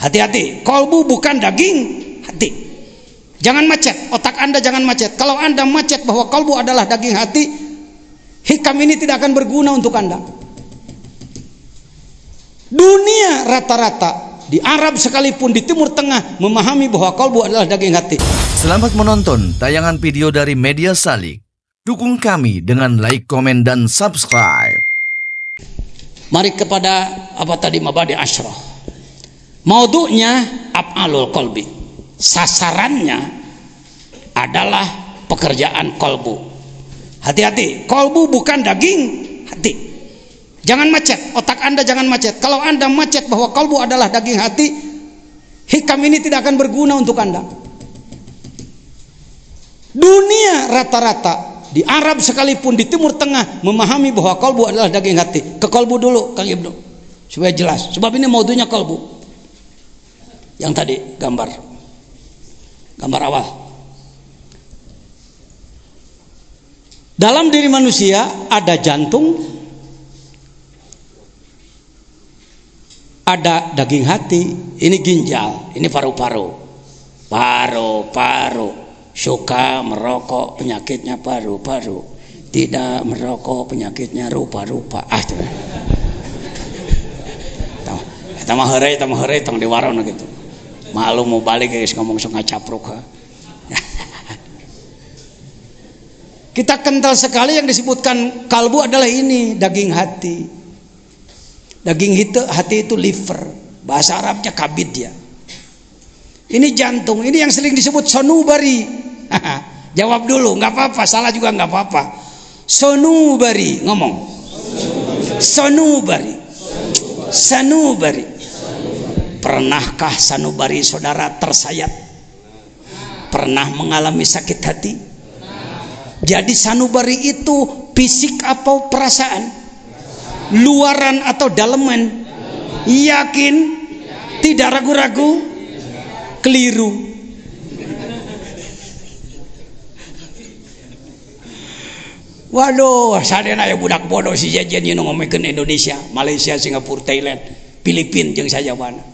Hati-hati, kolbu bukan daging hati. Jangan macet, otak Anda jangan macet. Kalau Anda macet bahwa kolbu adalah daging hati, hikam ini tidak akan berguna untuk Anda. Dunia rata-rata, di Arab sekalipun, di Timur Tengah, memahami bahwa kolbu adalah daging hati. Selamat menonton tayangan video dari Media Salik. Dukung kami dengan like, komen, dan subscribe. Mari kepada apa tadi, mabadi asyrah. Maudu'nya af'alul qalbi. Sasarannya adalah pekerjaan kolbu. Hati-hati, kolbu bukan daging hati. Jangan macet, otak Anda jangan macet. Kalau Anda macet bahwa kolbu adalah daging hati, hikam ini tidak akan berguna untuk Anda. Dunia rata-rata, di Arab sekalipun, di Timur Tengah, memahami bahwa kolbu adalah daging hati. Ke kolbu dulu, Kang Ibnu, supaya jelas. Sebab ini maudunya kolbu. Yang tadi gambar awal. Dalam diri manusia ada jantung, ada daging hati, ini ginjal, ini paru-paru. Paru-paru suka merokok, penyakitnya paru-paru. Tidak merokok, penyakitnya rupa-rupa. Tambah hari tong diwarona gitu. Malu mau balik guys, ngomong sok ngacapruk. Kita kental sekali yang disebutkan kalbu adalah ini, daging hati. Daging hati itu liver, bahasa Arabnya kabid ya. Ini jantung, ini yang sering disebut sonubari. Jawab dulu, nggak apa-apa, salah juga nggak apa-apa. Sonubari, ngomong. Sonubari. Sanubari. Pernahkah sanubari saudara tersayat? Pernah mengalami sakit hati? Jadi sanubari itu fisik atau perasaan? Luaran atau daleman? Yakin? Tidak ragu-ragu? Keliru. Waduh, sadena ya budak bodoh si jajan yang ngomongin Indonesia, Malaysia, Singapura, Thailand, Filipina jeung saja mana.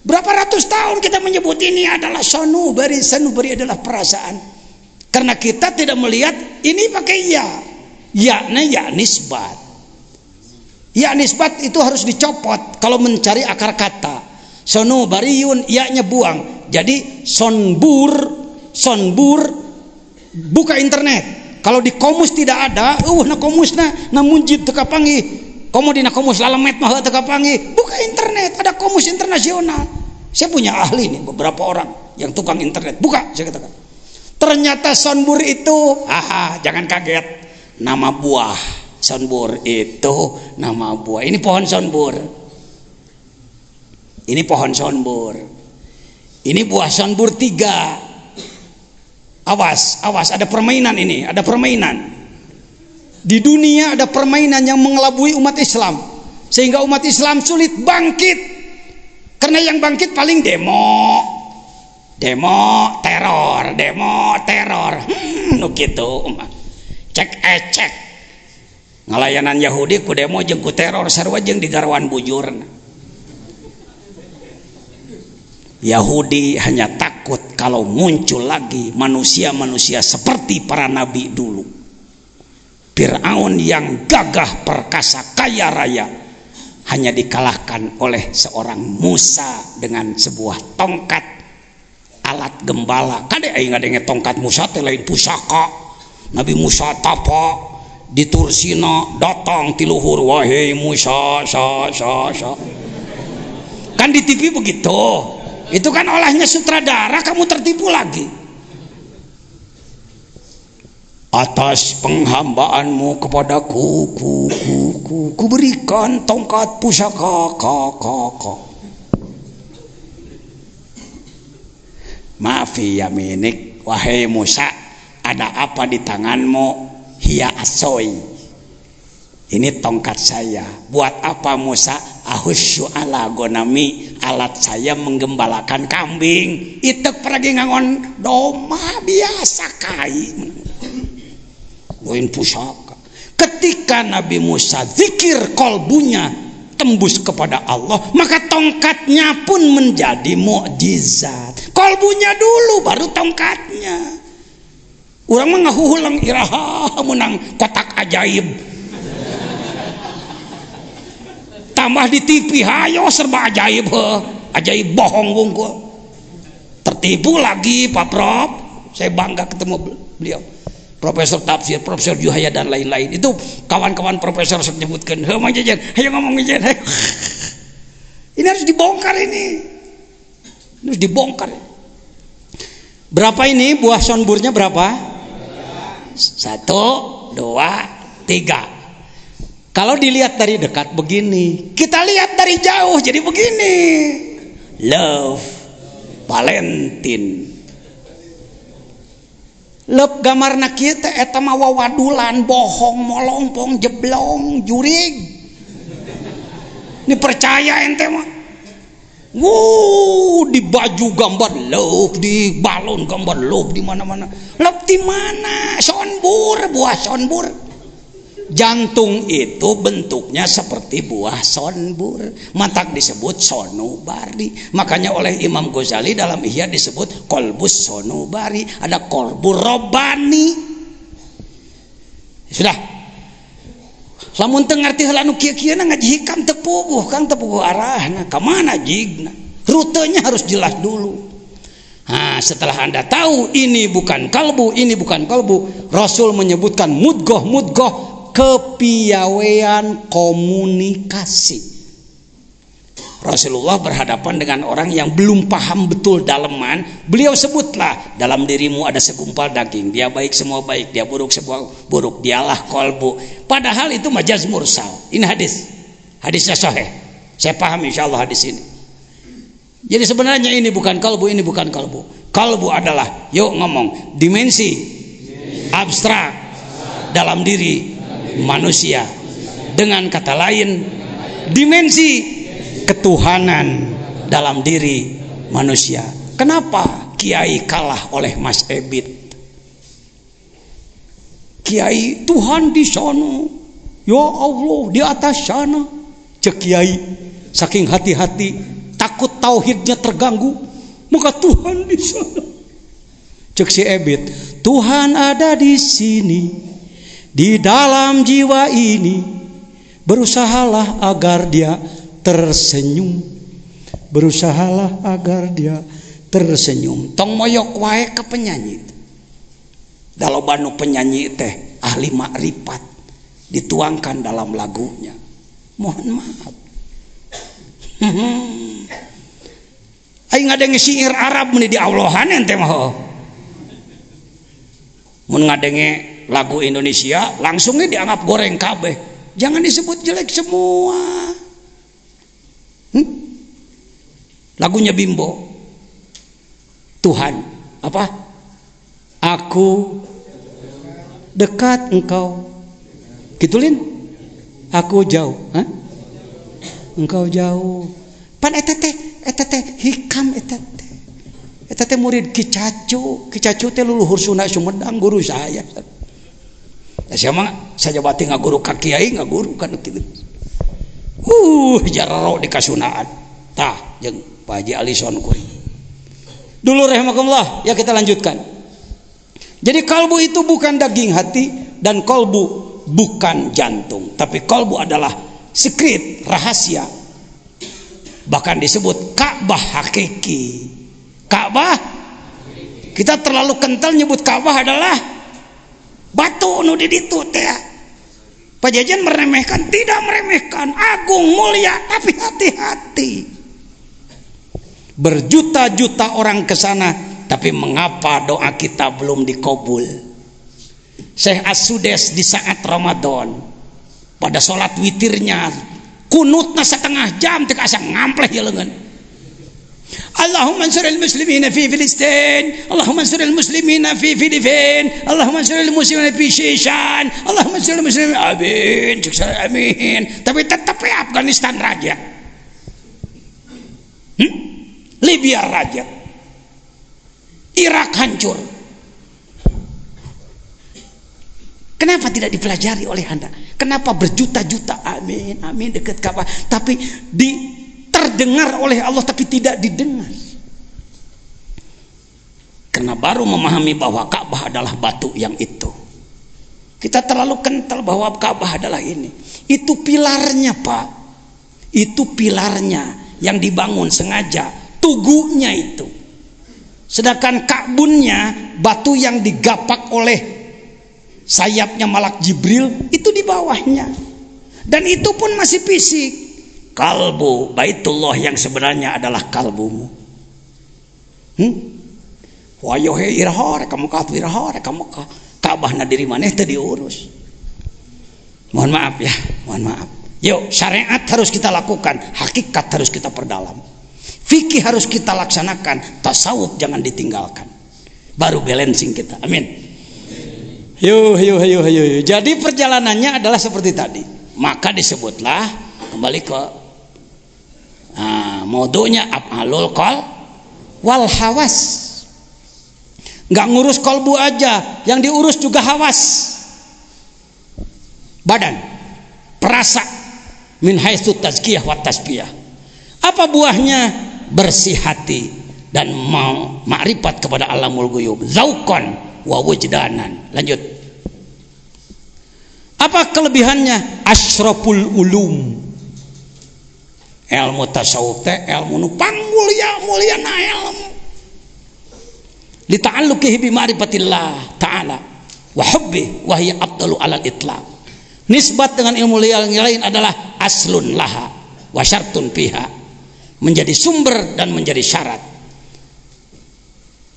Berapa ratus tahun kita menyebut ini adalah sanubari. Sanubari adalah perasaan. Karena kita tidak melihat ini pakai ya. Ya-nya ya nisbat. Ya nisbat itu harus dicopot kalau mencari akar kata. Sanubariun, ya-nya buang. Jadi sonbur buka internet. Kalau di komus tidak ada, na komusna namunjid teka panggih. Komo dina komus lalamet mah teka panggih. Buka internet, ada komus internasional. Saya punya ahli nih, beberapa orang yang tukang internet. Buka, saya katakan. Ternyata sonbur itu, jangan kaget, nama buah. Sonbur itu nama buah. Ini pohon sonbur. Ini pohon sonbur. Ini buah sonbur 3. Awas, ada permainan ini, ada permainan. Di dunia ada permainan yang mengelabui umat Islam, sehingga umat Islam sulit bangkit. Karena yang bangkit paling demo teror. Gitu. Cek ngalayanan Yahudi ku demo jeung ku teror sarua jeung digarwan bujurna. Yahudi hanya takut kalau muncul lagi manusia-manusia seperti para nabi dulu. Fir'aun yang gagah perkasa kaya raya hanya dikalahkan oleh seorang Musa dengan sebuah tongkat alat gembala. Kade aing ngadenge tongkat Musa teh lain pusaka. Nabi Musa tapa di Tursina datang ti luhur, wahai Musa sa. Kan di TV begitu. Itu kan olahnya sutradara, kamu tertipu lagi. Atas penghambaanmu kepadaku, ku berikan tongkat pusaka, Maafi yaminik, wahai Musa, ada apa di tanganmu? Hiya asoi. Ini tongkat saya. Buat apa Musa? Ahusyu ala gonami, alat saya menggembalakan kambing. Itek peragi ngangon doma biasa kai. Goin pusaka. Ketika Nabi Musa zikir kolbunya tembus kepada Allah, maka tongkatnya pun menjadi mukjizat. Kolbunya dulu baru tongkatnya. Urang mah ngahuhulang iraha menang kotak ajaib. Tambah di TV hayo serba ajaib ajaib bohong wungkul. Tertipu lagi Pak Prof. Saya bangga ketemu beliau. Profesor tafsir, Profesor Juhaya dan lain-lain. Itu kawan-kawan profesor menyebutkan, "Heh, Mang Jejen, ayo ngomong Jejen." Ini harus dibongkar ini. Harus dibongkar. Berapa ini buah sonburnya berapa? 1, 2, 3. Kalau dilihat dari dekat begini, kita lihat dari jauh jadi begini. Love Valentine. Love gamarna kieu teh eta mah wawadulan, bohong, molongpong, jeblong, jurig. Ini percaya ente mah. Di baju gambar love, di balon gambar love, di mana-mana. Love di mana? Sonbur, buah sonbur. Jantung itu bentuknya seperti buah sonbur, matak disebut sonubari. Makanya oleh Imam Ghazali dalam Ihya disebut kolbus sonubari, ada kolbur robani. Sudah, lamun teu ngarti heula nu kieu-kieu ngaji hikam teu puguh, Kang teu puguh arahna ka mana jigna. Rutenya harus jelas dulu. Nah, setelah Anda tahu ini bukan kalbu, ini bukan kalbu, Rasul menyebutkan mudgoh kepiawaian komunikasi. Rasulullah berhadapan dengan orang yang belum paham betul daleman, beliau sebutlah, dalam dirimu ada segumpal daging, dia baik semua baik, dia buruk semua buruk, dialah kolbu. Padahal itu majaz mursal. Ini hadisnya sahih. Saya paham insyaallah hadis ini. Jadi sebenarnya ini bukan kalbu, ini bukan kalbu. Kalbu adalah, yuk ngomong, dimensi abstrak dalam diri manusia. Dengan kata lain, dimensi ketuhanan dalam diri manusia. Kenapa Kiai kalah oleh Mas Ebit? Kiai, Tuhan di sana, ya Allah di atas sana. Cek Kiai saking hati-hati, takut tauhidnya terganggu, maka Tuhan di sana. Cek si Ebit, Tuhan ada di sini, di dalam jiwa ini. Berusahalah agar dia tersenyum, berusahalah agar dia tersenyum. Tong moyok wae ke penyanyi. Dalam banu penyanyi teh ahli makrifat, dituangkan dalam lagunya. Mohon maaf. Aing ngadenge syair Arab meni di Allahan ente mah. Mun ngadenge lagu Indonesia langsungnya dianggap goreng kabeh. Jangan disebut jelek semua. Lagunya Bimbo, Tuhan apa? Aku dekat engkau, gitulin. Aku jauh, engkau jauh. Pan eta teh hikam eta teh murid Ki Cacu teh luluhur Sunda Sumedang, guru saya. Siapa saja bati ngaguru ka kiai, ngaguru kan kitu. Jararo di kasunaan. Tah jeung Pak Haji Alison kuring. Dulu rahimakumullah, ya kita lanjutkan. Jadi kalbu itu bukan daging hati dan kalbu bukan jantung, tapi kalbu adalah secret, rahasia. Bahkan disebut Ka'bah hakiki. Ka'bah, kita terlalu kental nyebut Ka'bah adalah batu nu di ditu teh. Pak Jajan meremehkan, tidak meremehkan, agung mulia, tapi hati-hati. Berjuta-juta orang ke sana, tapi mengapa doa kita belum dikabul? Syekh As-Sudes di saat Ramadan pada sholat witirnya kunutna setengah jam teu asa ngampleh ya leungeun. Allahumma ansuril muslimina fi Filistin, Allahumma ansuril muslimina fi Filipin, Allahumma ansuril muslimina fi Shishan, Allahumma ansuril muslimina, amin, amin. Tapi tetap ya Afghanistan raja, Libya raja, Irak hancur. Kenapa tidak dipelajari oleh Anda? Kenapa berjuta-juta amin amin dekat Ka'bah, tapi terdengar oleh Allah tapi tidak didengar? Karena baru memahami bahwa Ka'bah adalah batu yang itu. Kita terlalu kental bahwa Ka'bah adalah ini. Itu pilarnya, Pak. Itu pilarnya yang dibangun sengaja, tugunya itu. Sedangkan ka'bunnya, batu yang digapak oleh sayapnya malak Jibril, itu di bawahnya. Dan itu pun masih fisik. Kalbu Baitullah yang sebenarnya adalah kalbumu. Wayohe irahore kamu kafir irahore kamu Ka'bah nadiri maneh teu diurus. Mohon maaf ya, mohon maaf. Yuk, syariat harus kita lakukan, hakikat harus kita perdalam. Fikih harus kita laksanakan, tasawuf jangan ditinggalkan. Baru balancing kita. Amin. Yuk. Jadi perjalanannya adalah seperti tadi. Maka disebutlah kembali ke maudu'nya af'alul qal wal hawas. Nggak ngurus kolbu aja, yang diurus juga hawas, badan, perasa, min haitsu tazkiyah wa tasbiyah. Apa buahnya? Bersih hati dan mau makrifat kepada alamul ghuyub, zauqan wa wujdanan. Lanjut. Apa kelebihannya? Asyraful ulum. Ilmu tasawuf teh ilmu nu mulia-muliana ilmu. Li ta'alluqihi bi ma'rifatillah ta'ala wa hubbi wa hiya afdalu 'alal itlaq. Nisbat dengan ilmu yang lain adalah aslun laha wa syartun fiha, menjadi sumber dan menjadi syarat.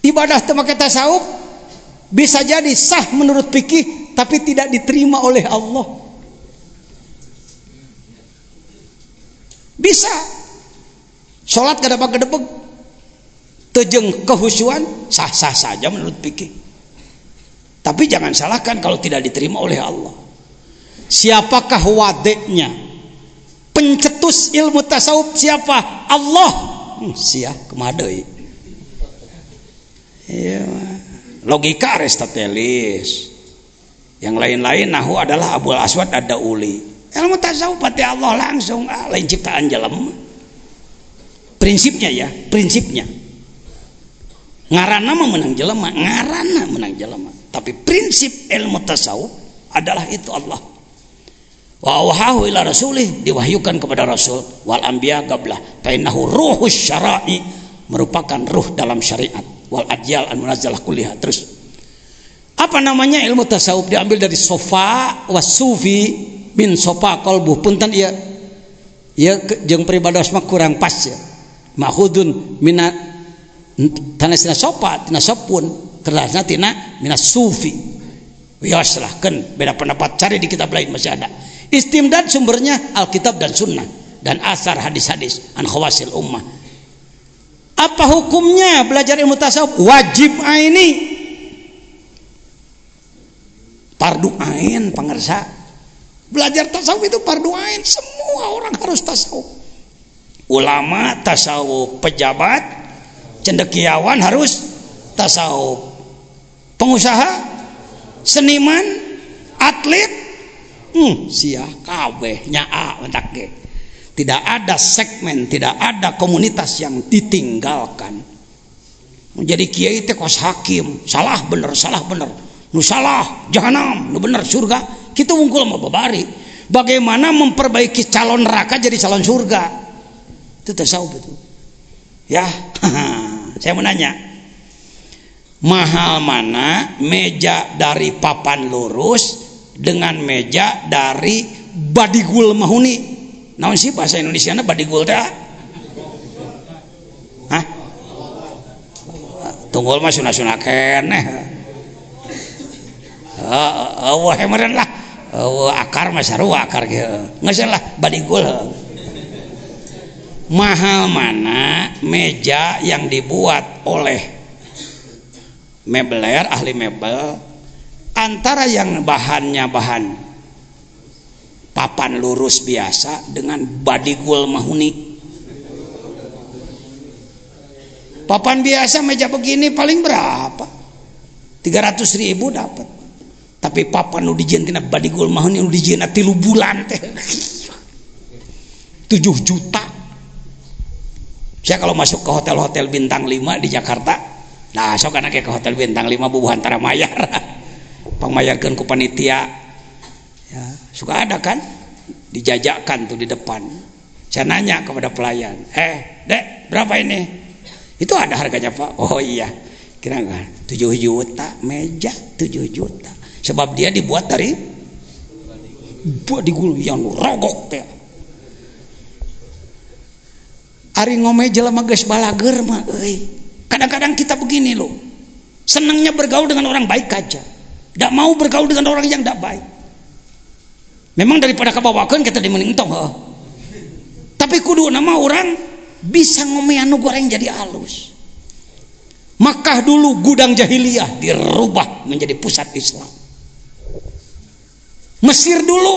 Ibadah pakai tasawuf bisa jadi sah menurut fikih tapi tidak diterima oleh Allah. Bisa. Salat gadebeg-gadebeg tejeng kehusuan sah-sah saja menurut fikih. Tapi jangan salahkan kalau tidak diterima oleh Allah. Siapakah wadeknya? Pencetus ilmu tasawuf siapa? Allah. Sia kemadai. Ya, logika Aristoteles. Yang lain-lain nahu adalah Abul Aswad ad-Dauli. Ilmu tasawuf pati Allah langsung, lain ciptaan jelema. Prinsipnya ya, prinsipnya. Ngaranna menang jelema, ngaranna menang jelema. Tapi prinsip ilmu tasawuf adalah itu Allah. Wa wahahu ila rasulih, diwahyukan kepada rasul wal anbiya qablah fa innahu ruhus syara'i, merupakan ruh dalam syariat, wal ajyal an munazzalah kulliha. Terus apa namanya ilmu tasawuf? Diambil dari sofa was sufi min sofa qalbu. Punten ieu jeung peribados mah kurang pas ya. Mahudun minat tanasina sopa tina sopun kerasna tina minas sufi. Wiaslah beda pendapat, cari di kitab lain masih ada. Istimdad sumbernya Alkitab dan Sunnah dan asar hadis-hadis an khawasil ummah. Apa hukumnya belajar ilmu tasawuf? Wajib aini, fardu ain pangersa. Belajar tasawuf itu fardu ain, semua orang harus tasawuf. Ulama tasawuf, pejabat cendekiawan harus tasawuf, pengusaha, seniman, atlet, sia kabeh nyaa mentak ge. Tidak ada segmen, tidak ada komunitas yang ditinggalkan. Jadi kiai teh kos hakim, salah bener, nu salah jahanam, nu bener surga. Kita wungkul mah babari. Bagaimana memperbaiki calon neraka jadi calon surga? Itu tasawuf itu. Ya, saya mau nanya, mahal mana meja dari papan lurus dengan meja dari badigul mahuni? Naon sih bahasa Indonesiana badigul teh? Hah? Tunggul mah sunah-sunah keneh. Wah meureun lah. Akar mah sarua akar ge. Ngeuseuh lah badigul. Mahal mana meja yang dibuat oleh mebeler, ahli mebel, antara yang bahannya bahan papan lurus biasa dengan badigul mahuni. Papan biasa meja begini paling berapa? 300.000 dapat. tapi papa nu dijieun tina badigul mah nu dijieun 3 bulan teh 7 juta. Saya kalau masuk ke hotel-hotel bintang 5 di Jakarta, nah sok kana ke hotel bintang 5 bubuhan tara mayar pangmayarkeun ku panitia ya, suka ada kan dijajakan tuh di depan. Saya nanya kepada pelayan, dek berapa ini? Itu ada harganya pak. Oh iya, kira nggak 7 juta meja 7 juta. Sebab dia dibuat dari badigul yang rogok teh. Ari ngomeh jelema geus balager mah euy. Kadang-kadang kita begini loh. Senangnya bergaul dengan orang baik aja. Enggak mau bergaul dengan orang yang enggak baik. Memang daripada kabawakeun kita dimening tong heuh. Tapi kudu nama orang bisa ngomeh anu goreng jadi halus. Makkah dulu gudang jahiliyah dirubah menjadi pusat Islam. Mesir dulu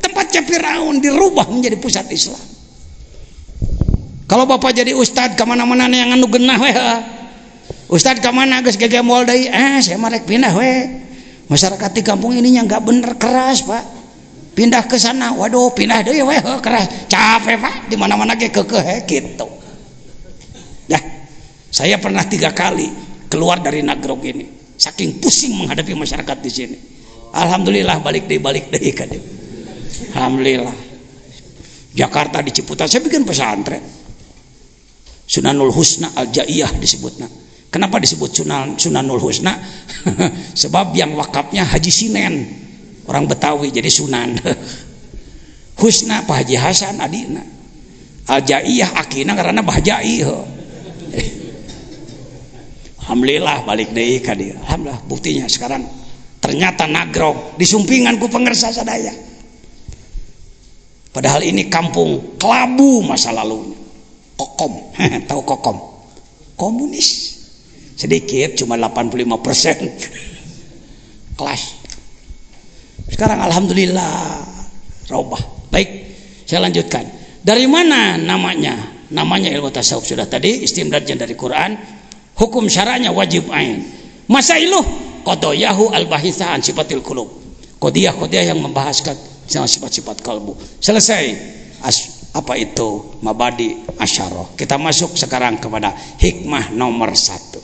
tempatnya Firaun dirubah menjadi pusat Islam. Kalau bapak jadi ustad kemana-mana yang anu genah weh, ustad kemana geus gege moal deui, saya marek pindah weh. Masyarakat di kampung ininya nggak bener keras pak, pindah ke sana, waduh pindah deui weh keras, capek pak, di mana-mana ge kekeh gitu. Ya, saya pernah 3 kali keluar dari Nagrog ini, saking pusing menghadapi masyarakat di sini. Alhamdulillah balik deh kan. Alhamdulillah. Jakarta di Ciputat saya bikin pesantren. Sunanul Husna Al-Jaiyah disebutnya. Kenapa disebut Sunanul Husna? Sebab yang wakafnya Haji Sinen, orang Betawi, jadi Sunan. Husna Pak Haji Hasan adina. Al-Jaiyah akina karena Bahjai. Alhamdulillah balik deui ka dieu. Alhamdulillah buktinya sekarang ternyata Nagrog disumpingan ku pengersa sadaya. Padahal ini kampung kelabu masa lalunya. Kokom, tahu kokom? Komunis. Sedikit cuma 85%. Kelas. Sekarang alhamdulillah robah. Baik, saya lanjutkan. Dari mana namanya? Namanya ilmu tasawuf sudah tadi, istimdadnya dari Quran. Hukum syara'nya wajib ain. Masailuh qadayyahu al-bahithan sifatil qulub. Qadiyah yang membahaskan sifat-sifat kalbu. Selesai. Apa itu mabadi asyarah. Kita masuk sekarang kepada hikmah nomor 1.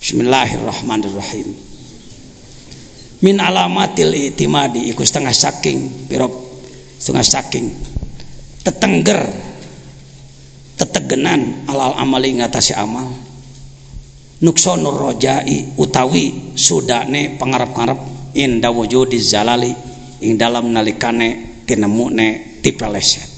Bismillahirrahmanirrahim. Min alamatil itimadi iku setengah saking tetengger tetegenan alal amali ngatasi amal. Nuksonur rojai utawi sudane pangarep-ngarep inda wujudi zalali ing dalam nalikane tinemune tipeleset.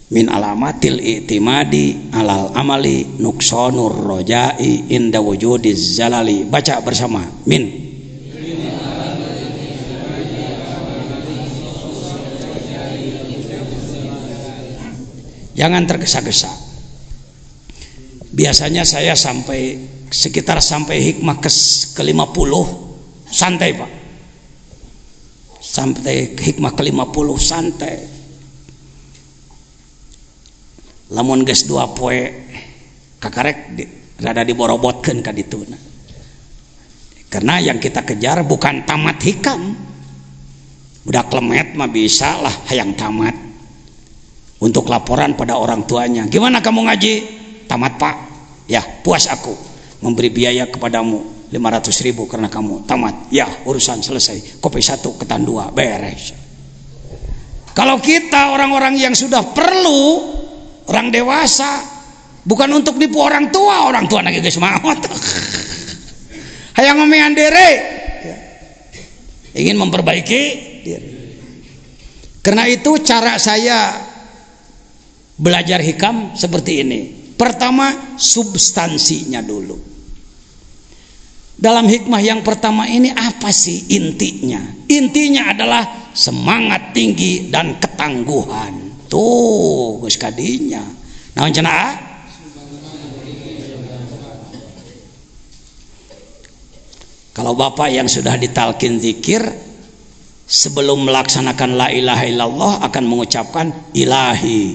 Min alamatil i'timadi alal amali nuksonur rojai inda wujudi zalali. Baca bersama. Min jangan tergesa-gesa. Biasanya saya sampai hikmah ke-50 santai pak. Sampai hikmah ke-50 santai. Lamun geus 2 poe kakarek rada diborobotkeun ka dituna. Karena yang kita kejar bukan tamat hikam. Budak lemet mah bisa lah hayang tamat. Untuk laporan pada orang tuanya. Gimana kamu ngaji? Tamat pak. Ya puas aku. Memberi biaya kepadamu 500.000 karena kamu tamat. Ya urusan selesai. Kopi 1 ketan 2 beres. Kalau kita orang-orang yang sudah perlu, orang dewasa, bukan untuk nipu orang tua lagi geus maot. Hayang ngomean dere. Ingin memperbaiki diri. Karena itu cara saya belajar hikam seperti ini. Pertama, substansinya dulu. Dalam hikmah yang pertama ini apa sih intinya? Intinya adalah semangat tinggi dan ketangguhan. Tuh geus kadinya. Naon cenah? Kalau bapak yang sudah ditalkin zikir sebelum melaksanakan la ilaha illallah akan mengucapkan ilahi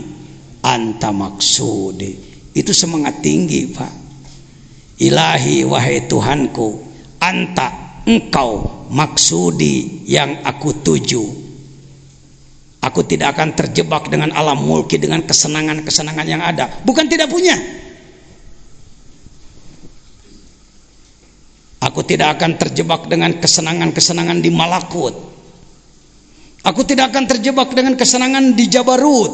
anta maksudi. Itu semangat tinggi pak. Ilahi wahai Tuhanku, anta engkau maksudi yang aku tuju. Aku tidak akan terjebak dengan alam mulki, dengan kesenangan-kesenangan yang ada. Bukan tidak punya. Aku tidak akan terjebak dengan kesenangan-kesenangan di malakut. Aku tidak akan terjebak dengan kesenangan di jabarut.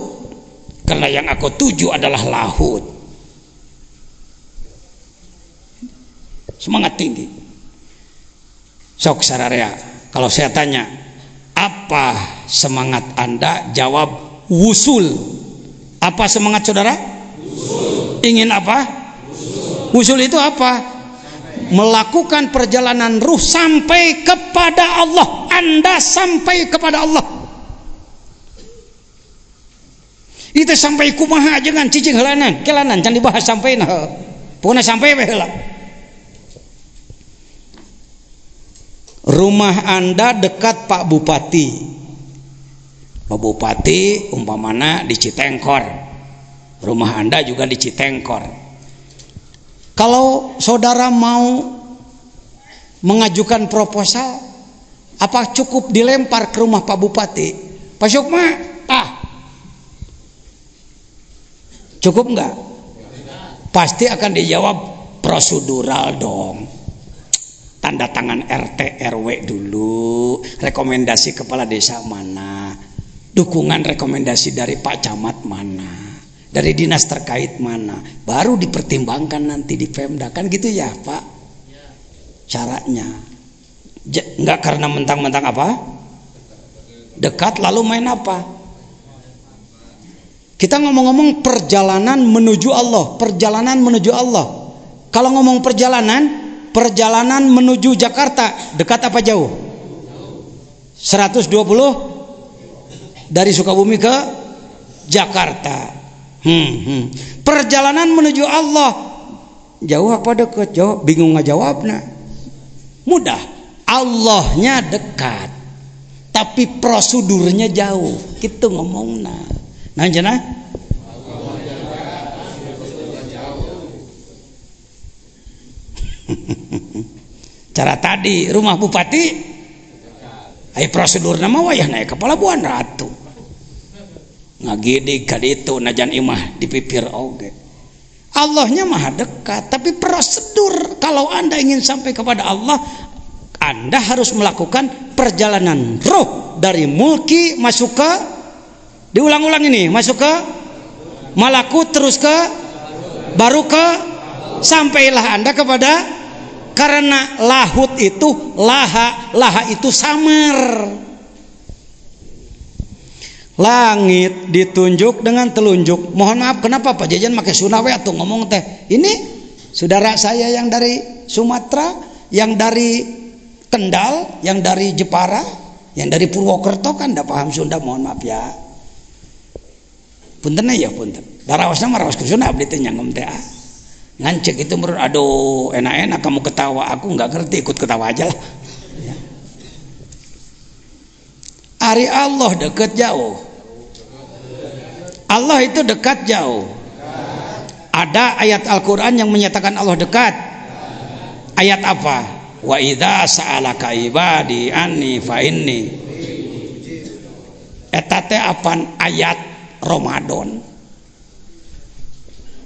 Karena yang aku tuju adalah lahut. Semangat tinggi. Sok sararea, kalau saya tanya, apa semangat Anda? Jawab wusul. Apa semangat saudara? Wusul. Ingin apa? Wusul itu apa? Melakukan perjalanan ruh sampai kepada Allah. Anda sampai kepada Allah. Itu sampai kumaha jangan cicing helanan, kelanan can dibahas sampai nah. Pokoknya sampai we heula. Rumah Anda dekat Pak Bupati. Pak Bupati umpamana di Citengkor. Rumah Anda juga di Citengkor. Kalau saudara mau mengajukan proposal, apa cukup dilempar ke rumah Pak Bupati? Pak Sukma, cukup enggak? Pasti akan dijawab prosedural dong. Tanda tangan RT RW dulu, rekomendasi kepala desa mana, dukungan rekomendasi dari Pak Camat mana, dari dinas terkait mana, baru dipertimbangkan nanti di Pemda, kan gitu ya Pak caranya. Enggak karena mentang-mentang apa dekat lalu main apa. Kita ngomong-ngomong perjalanan menuju Allah, perjalanan menuju Allah. Kalau ngomong perjalanan menuju Jakarta dekat apa jauh? 120 dari Sukabumi ke Jakarta. Perjalanan menuju Allah jauh apa dekat? Jauh, bingung ngajawabna. Mudah, Allahnya dekat tapi prosedurnya jauh, gitu ngomongna. Nah cenah cara tadi rumah bupati ai prosedur nama wayah naik kepala buan ratu ngagidik ka ditu najan imah dipipir oge. Allahnya maha dekat tapi prosedur kalau Anda ingin sampai kepada Allah, Anda harus melakukan perjalanan ruh dari mulki masuk ke, diulang-ulang ini, masuk ke malakut terus ke baru ke, sampailah Anda kepada, karena lahut itu laha itu samar. Langit ditunjuk dengan telunjuk. Mohon maaf, kenapa Pak Jajan pakai sunawe atau ngomong teh? Ini saudara saya yang dari Sumatera, yang dari Kendal, yang dari Jepara, yang dari Purwokerto kan enggak paham Sunda, mohon maaf ya. Punten ya punten. Darawasna marawas ke Sunda abdi teh nyangem teh. Ngancek itu menurut aduh enak-enak kamu ketawa, aku nggak ngerti, ikut ketawa aja lah. Ari Allah dekat jauh. Allah itu dekat jauh. Ada ayat Al-Quran yang menyatakan Allah dekat. Ayat apa? Wa idza sa'alaka ibadi anni fa inni. Eta teh apan ayat Ramadan.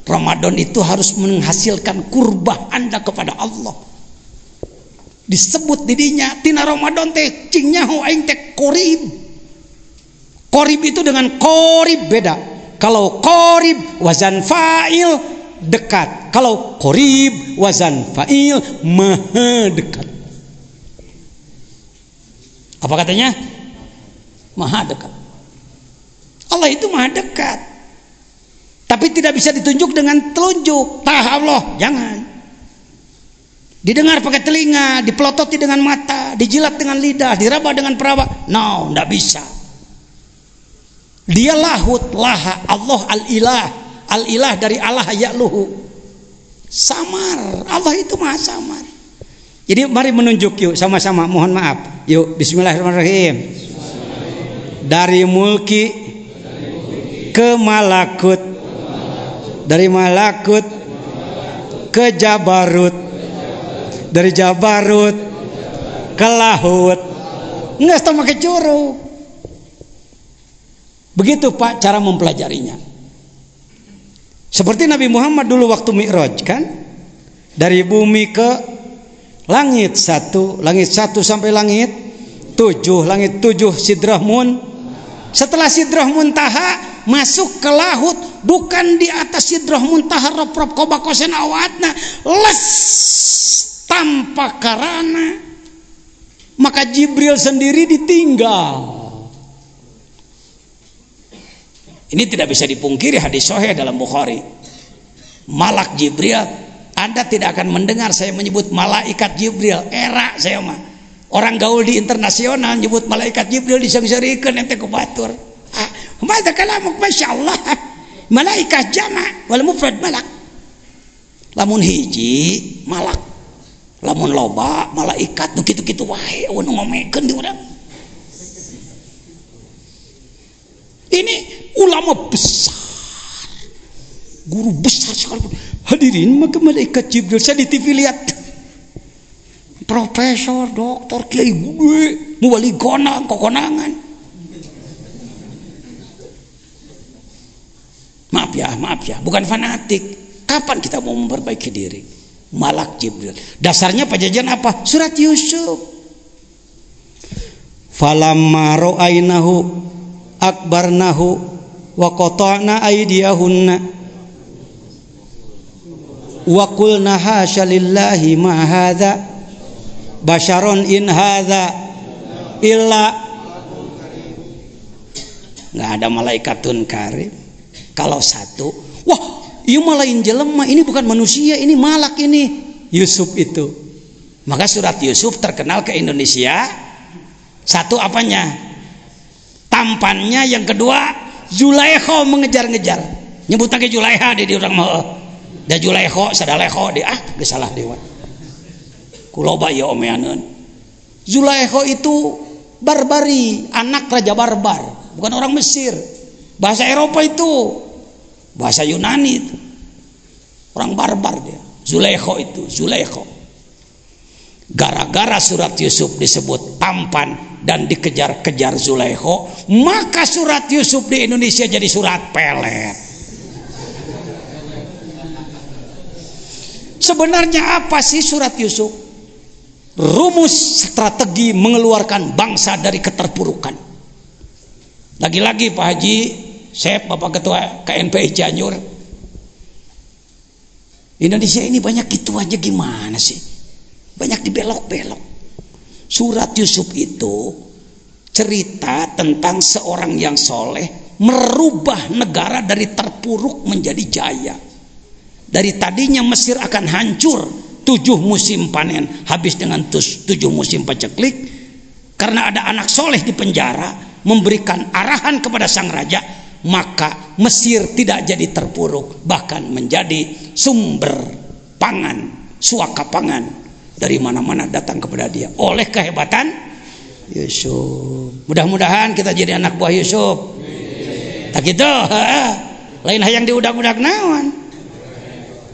Ramadan itu harus menghasilkan kurbah Anda kepada Allah. Disebut didinya tina Ramadan teh cingnya aing teh qorib. Qorib itu dengan qorib beda. Kalau qorib wazan fa'il dekat. Kalau qorib wazan fa'il maha dekat. Apa katanya? Maha dekat. Allah itu maha dekat. Tapi tidak bisa ditunjuk dengan telunjuk. Tah Allah, jangan. Didengar pakai telinga, dipelototi dengan mata, dijilat dengan lidah, diraba dengan peraba. No, tidak bisa. Dia lahut, laha, Allah al-ilah. Al-ilah dari Allah ya'luhu. Samar, Allah itu maha samar. Jadi mari menunjuk yuk sama-sama, mohon maaf. Yuk, bismillahirrahmanirrahim. Dari mulki ke malakut, dari malakut ke jabarut, dari jabarut ke laut. Nggak tahu pakai curug. Begitu Pak cara mempelajarinya. Seperti Nabi Muhammad dulu waktu Mi'raj kan, dari bumi ke langit satu sampai langit 7 Sidrah Setelah Sidrah Muntaha masuk ke laut, bukan di atas Sidrah Muntaha rob kobakosen awatna les tanpa karana, maka Jibril sendiri ditinggal. Ini tidak bisa dipungkiri, hadis sahih dalam Bukhari. Malak Jibril, Anda tidak akan mendengar saya menyebut malaikat Jibril. Era saya mah orang gaul di internasional nyebut malaikat Jibril disang-sarikan ente ku batur. Mata kalamuk masyaallah. Malaikat jama' wal mufrad malak. Lamun hiji malak, lamun loba malaikat nu kitu-kitu wae anu ngomekeun di urang. Ini ulama besar, guru besar sekalipun. Hadirin, maka malaikat Jibril saya di TV lihat profesor, doktor, kiai gede, muwali konang, kokonangan. Maaf ya, bukan fanatik. Kapan kita mau memperbaiki diri? Malak Jibril. Dasarnya pajajan apa? Surat Yusuf. Falamma ra'ainahu akbarnahu wa qata'na aydiyahunna wa qulna hasya lillahi ma hadza basyaron in hadza illa. Nggak ada malaikatun karim. Kalau satu, wah iya malain jelema, ini bukan manusia, ini malak, ini Yusuf itu. Maka surat Yusuf terkenal ke Indonesia. Satu apanya? Tampannya. Yang kedua Zulaikha mengejar-ngejar. Nyebut lagi Zulaikha di orang mau. Da Zulaikha sadaleho di geus salah dewa. Kuloba ya omeaneun. Zulaikha itu barbari, anak raja barbar, bukan orang Mesir. Bahasa Eropa itu, bahasa Yunani itu. Orang barbar dia. Zulaikha itu, Zulaikha. Gara-gara surat Yusuf disebut tampan dan dikejar-kejar Zulaikha, maka surat Yusuf di Indonesia jadi surat pelet. Sebenarnya apa sih surat Yusuf? Rumus strategi mengeluarkan bangsa dari keterpurukan. Lagi-lagi Pak Haji Sep, Bapak Ketua KNPI Cianjur, Indonesia ini banyak gitu aja, gimana sih? Banyak dibelok-belok. Surat Yusuf itu cerita tentang seorang yang soleh merubah negara dari terpuruk menjadi jaya. Dari tadinya Mesir akan hancur, 7 musim panen habis dengan 7 musim paceklik, karena ada anak soleh di penjara memberikan arahan kepada sang raja, maka Mesir tidak jadi terpuruk, bahkan menjadi sumber pangan, suaka pangan dari mana-mana datang kepada dia oleh kehebatan Yusuf. Mudah-mudahan kita jadi anak buah Yusuf. Tak gitu, lain hayang diudak-udak naon,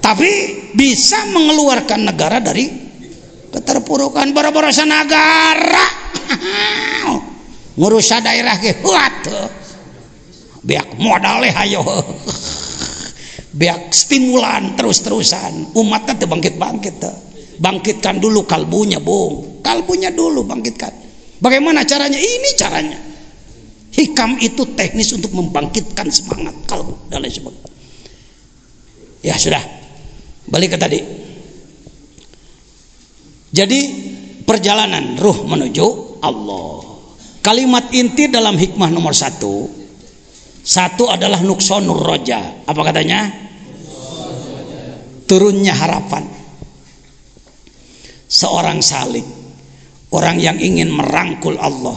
tapi bisa mengeluarkan negara dari keterpurukan. Boro-borosa negara ngurus daerah ge beak modalnya hayo, beak stimulan terus-terusan, umatnya tuh bangkit-bangkit tuh. Bangkitkan dulu kalbunya, Bung, kalbunya dulu bangkitkan. Bagaimana caranya? Ini caranya. Hikam itu teknis untuk membangkitkan semangat kalbu dan lain sebagainya. Ya sudah, balik ke tadi. Jadi perjalanan ruh menuju Allah. Kalimat inti dalam hikmah nomor 1 adalah nuksonur roja. Apa katanya? Turunnya harapan. Seorang salik, orang yang ingin merangkul Allah,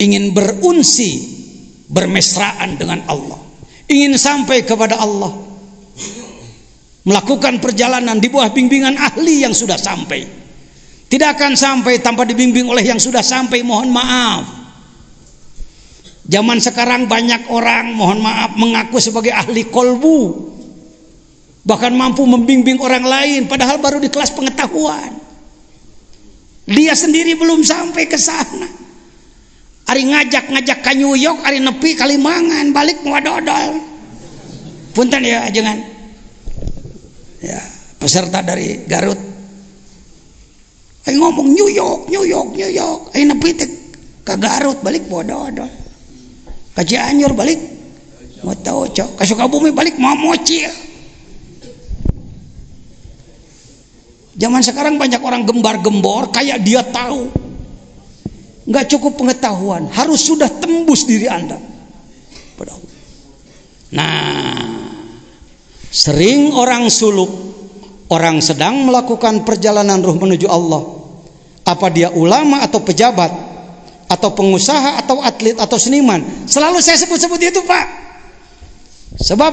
ingin berunsi, bermesraan dengan Allah, ingin sampai kepada Allah, melakukan perjalanan di bawah bimbingan ahli yang sudah sampai. Tidak akan sampai tanpa dibimbing oleh yang sudah sampai. Mohon maaf, zaman sekarang banyak orang, mohon maaf, mengaku sebagai ahli kolbu, bahkan mampu membimbing orang lain, padahal baru di kelas pengetahuan. Dia sendiri belum sampai ke sana. Ari ngajak ke New York, ari nepi Kalimangan, balik mau dodol. Punten ya ajengan. Ya, peserta dari Garut. Ai ngomong New York. Ai nepi ke Garut, balik mau dodol. Ka Cianjur balik mau Tocok. Ka Sukabumi balik mau moci. Zaman sekarang banyak orang gembar-gembor kayak dia tahu. Nggak cukup pengetahuan, harus sudah tembus diri Anda. Nah, sering orang suluk, orang sedang melakukan perjalanan ruh menuju Allah. Apa dia ulama atau pejabat, atau pengusaha atau atlet atau seniman, selalu saya sebut-sebut itu, Pak. Sebab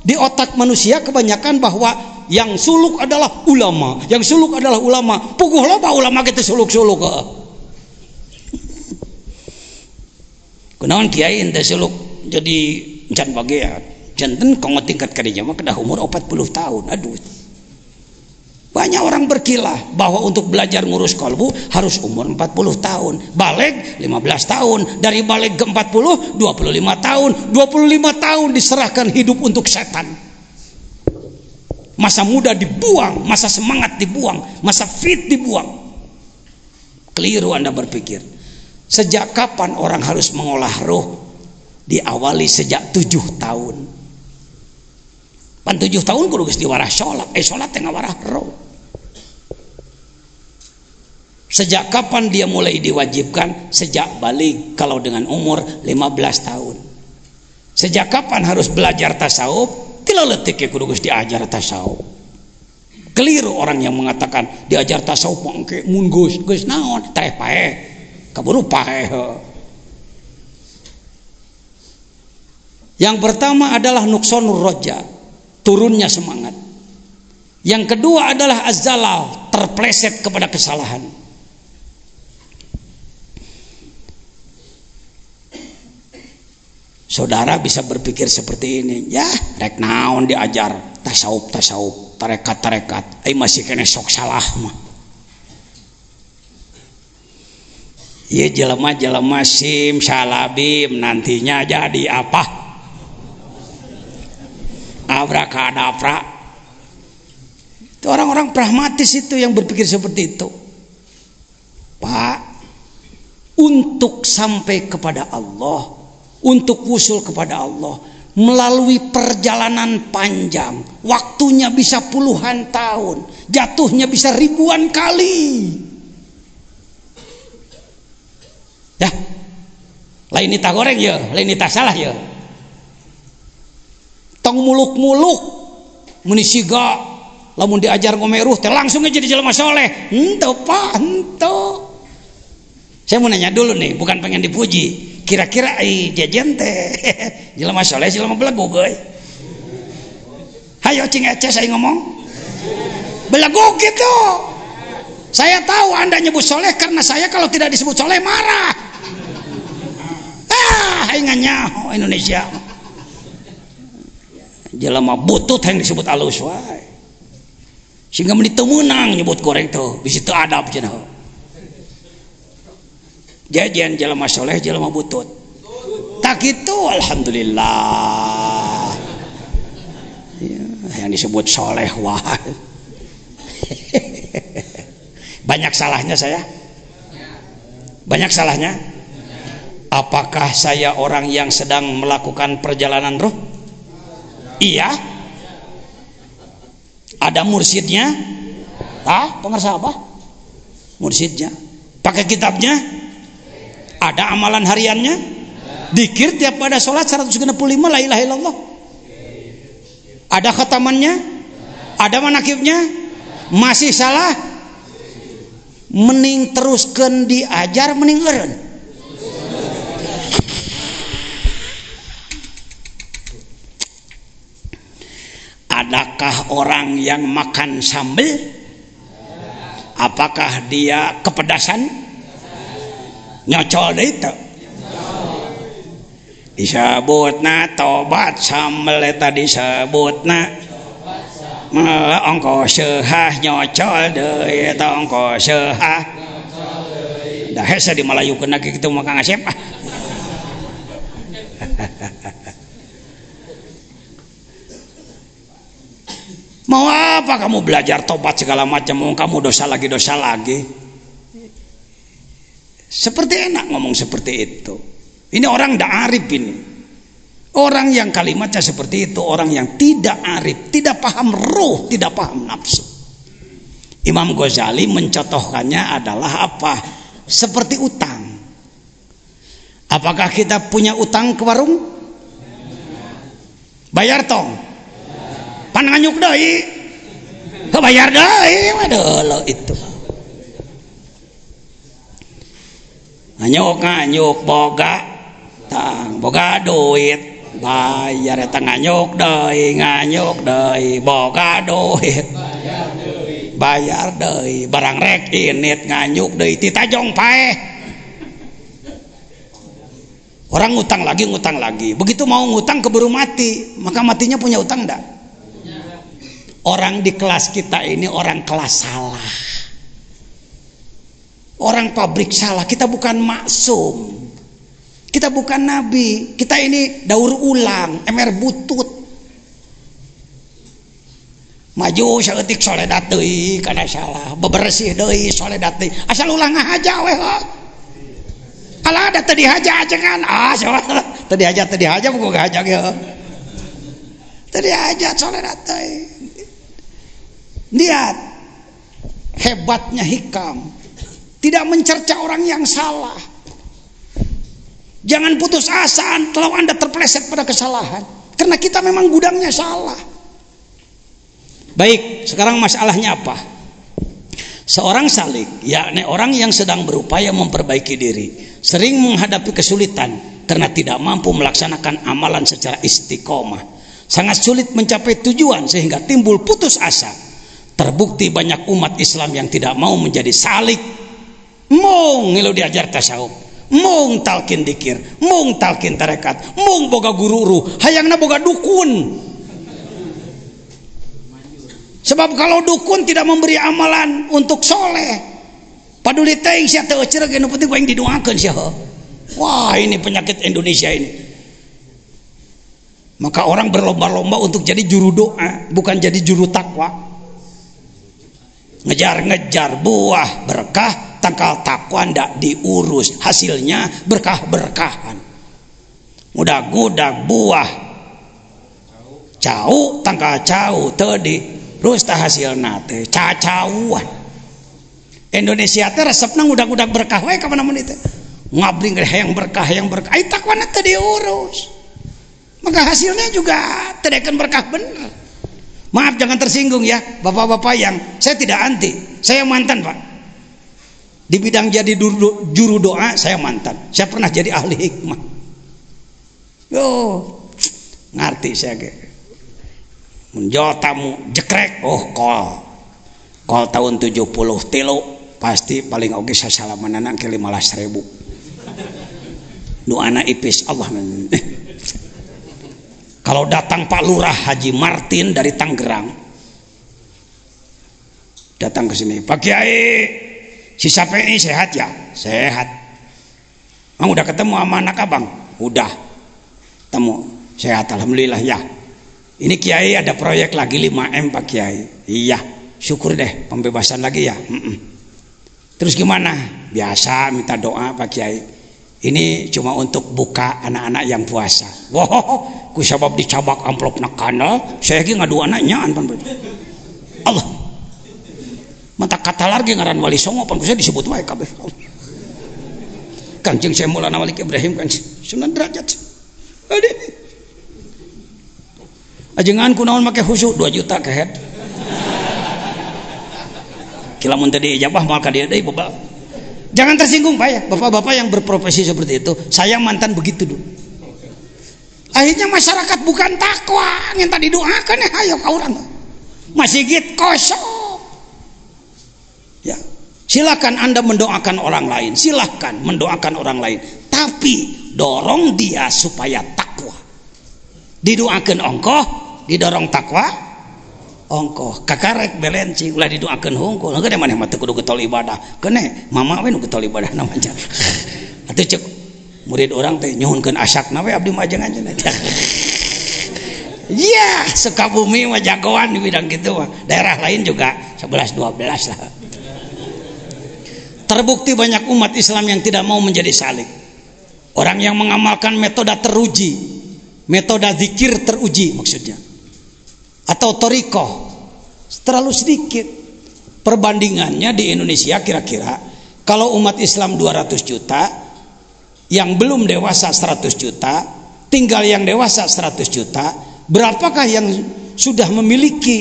di otak manusia kebanyakan bahwa yang suluk adalah ulama, yang suluk adalah ulama. Puguh loba ulama kita suluk-suluk. Kunaon kiai ente suluk jadi encan bagean. Janten konggo tingkat kadinya mah kedah umur 40 tahun. Aduh. Banyak orang berkilah bahwa untuk belajar ngurus kolbu harus umur 40 tahun. Baleg 15 tahun. Dari baleg ke 40, 25 tahun. 25 tahun diserahkan hidup untuk setan. Masa muda dibuang, masa semangat dibuang, masa fit dibuang. Keliru Anda berpikir. Sejak kapan orang harus mengolah roh? Diawali sejak 7 tahun. Pan 7 tahun kudu geus diwarah salat. Salat teh ngawarah roh. Sejak kapan dia mulai diwajibkan? Sejak balik, kalau dengan umur 15 tahun. Sejak kapan harus belajar tasawuf? Tila letik ya kudu geus diajar tasawuf. Keliru orang yang mengatakan diajar tasawuf mangke mun geus naon teh paeh. Kaburu paeh. Yang pertama adalah nuksonur roja, turunnya semangat. Yang kedua adalah azzalal, terpleset kepada kesalahan. Saudara bisa berpikir seperti ini, ya rek naon diajar tasawuf tarekat ai masih kena sok salah mah. Ieu jelema-jelema sim salabim nantinya jadi apa? Abrakadabra. Itu orang-orang pragmatis itu yang berpikir seperti itu. Pak, untuk sampai kepada Allah, untuk wusul kepada Allah melalui perjalanan panjang, waktunya bisa puluhan tahun, jatuhnya bisa ribuan kali. Ya, lain nita goreng ya, lain nita salah ya. Tong muluk-muluk munisiga lamun diajar ngomeruh teh langsung aja jadi jelema soleh. Henteu Pak, henteu. Saya mau nanya dulu nih, bukan pengen dipuji. Kira-kira jajan teh jelema soleh jelema belagu geuy. Hayo cing ece saya ngomong. Belagu gitu. Saya tahu Anda nyebut soleh karena saya kalau tidak disebut soleh marah. Ingatnya Indonesia. Jelema butut yang disebut alus wae. Sehingga menit menang nyebut goreng tuh, bisa teu adab cenah. Jajan jelema soleh jelema butut. Tak itu alhamdulillah. Ya, yang disebut soleh wah. Banyak salahnya saya. Banyak salahnya. Apakah saya orang yang sedang melakukan perjalanan roh? Iya. Ada mursyidnya? Pengarsa apa? Mursyidnya. Pakai kitabnya? Ada amalan hariannya? Dikir tiap pada sholat 165 la ilaha illallah. Ada khatamannya? Ada manakibnya? Masih salah? Mending teruskan diajar, mending eureun. Adakah orang yang makan sambal? Apakah dia kepedasan? Nyocol deh itu. Disebutna tobat sambal eta disebutna. Ongko seuhah nyocol deui eta ongko seuhah. dah hese di Malayukeun lagi kitu mah Kang Asep. Mau apa kamu belajar tobat segala macam, mau kamu dosa lagi. Seperti enak ngomong seperti itu. Ini orang ndak arif ini. Orang yang kalimatnya seperti itu, orang yang tidak arif, tidak paham ruh, tidak paham nafsu. Imam Ghazali mencontohkannya adalah apa? Seperti utang. Apakah kita punya utang ke warung? Bayar tong. Pan nganyuk deui. Bayar deui waduh itu. Nganyuk boga tang boga duit bayar eta nganyuk deui boga duit bayar deui barang rek init nganyuk deui ti tajong paeh. Orang ngutang lagi begitu mau ngutang keburu mati, maka matinya punya utang enggak? Orang di kelas kita ini orang kelas salah, orang pabrik salah. Kita bukan maksum, kita bukan nabi, kita ini daur ulang, emer butut. Maju saeutik soledat deui kana salah, bebersih deui soledat deui. Asal ulang aja we. Alah da teu dihaja ajengan. Teu dihaja buku haja ge. Teu dihaja soledat deui. Lihat hebatnya hikam, tidak mencerca orang yang salah. Jangan putus asa kalau Anda terpeleset pada kesalahan, karena kita memang gudangnya salah. Baik, sekarang masalahnya apa? Seorang salik, yakni orang yang sedang berupaya memperbaiki diri, sering menghadapi kesulitan karena tidak mampu melaksanakan amalan secara istiqomah. Sangat sulit mencapai tujuan sehingga timbul putus asa. Terbukti banyak umat Islam yang tidak mau menjadi salik, mung ngilu diajar tasawuf, mung talkin dikir, mung talkin tarekat, mung boga guru hayangna boga dukun. Sebab kalau dukun tidak memberi amalan untuk soleh, paduli teuing sia teu euceureuh ge nu penting kuing didoakeun sia. Wah, ini penyakit Indonesia ini. Maka orang berlomba-lomba untuk jadi juru doa, bukan jadi juru takwa. Ngejar-ngejar buah berkah, tangkal takwa ndak diurus, hasilnya berkah-berkahan. Mudah-mudah buah cau, tangkal cau teu diurus tah hasilna teh cacauan. Indonesia teh resepna udag-udag berkah we ka mana mun teh. Ngabring hayang berkah, ai takwana teu diurus. Maka hasilnya juga teu daekeun berkah bener. Maaf jangan tersinggung ya bapak-bapak yang saya tidak anti, saya mantan Pak di bidang jadi juru doa. Saya mantan, saya pernah jadi ahli hikmah. Ngerti saya ge menjawab tamu jekrek kol tahun 73 pasti paling oge sasalamanan ke 15.000 nu anak ipis Allah. Kalau datang Pak Lurah Haji Martin dari Tangerang datang ke sini, Pak Kiai si Sapei sehat ya? Sehat. Bang udah ketemu sama anak abang? Udah temu, sehat alhamdulillah ya. Ini Kiai ada proyek lagi 5M Pak Kiai. Iya syukur deh pembebasan lagi ya. Terus gimana? Biasa minta doa Pak Kiai. Ini cuma untuk buka anak-anak yang puasa. Wow, ku sabab dicabak amplop nakana, saya lagi ngadu anaknya Allah. Mata kata lagi ngaran Wali Songo pan saya disebut wae kabeh. Kanjeng saya Maulana Wali Ibrahim kan Sunan Derajat. Aduh. Ajengan kunaon make khusyuk 2 juta ke head. Kila mun tadi ijabah moal ka dieu deui bapak. Jangan tersinggung Pak ya, bapak-bapak yang berprofesi seperti itu. Saya mantan begitu dulu. Akhirnya masyarakat bukan takwa, yang tadi doakan ya ayo ka urang. Masih gitu kosong. Ya, silakan Anda mendoakan orang lain, silakan mendoakan orang lain, tapi dorong dia supaya takwa. Didoakan ongkoh, didorong takwa. ongkoh kakarek belencing ulah didoakeun hungkul geus maneh mah teu kudu getol ibadah kene mama we nu getol ibadah namanya atuh cek murid orang teh nyuhunkeun asakna we abdi mah ajengan ya Sukabumi mah jagoan di bidang gitu mah daerah lain juga 11-12 lah. Terbukti banyak umat Islam yang tidak mau menjadi salik, orang yang mengamalkan metode teruji, metode zikir teruji maksudnya, atau torikoh terlalu sedikit. Perbandingannya di Indonesia kira-kira kalau umat Islam 200 juta, yang belum dewasa 100 juta, tinggal yang dewasa 100 juta, berapakah yang sudah memiliki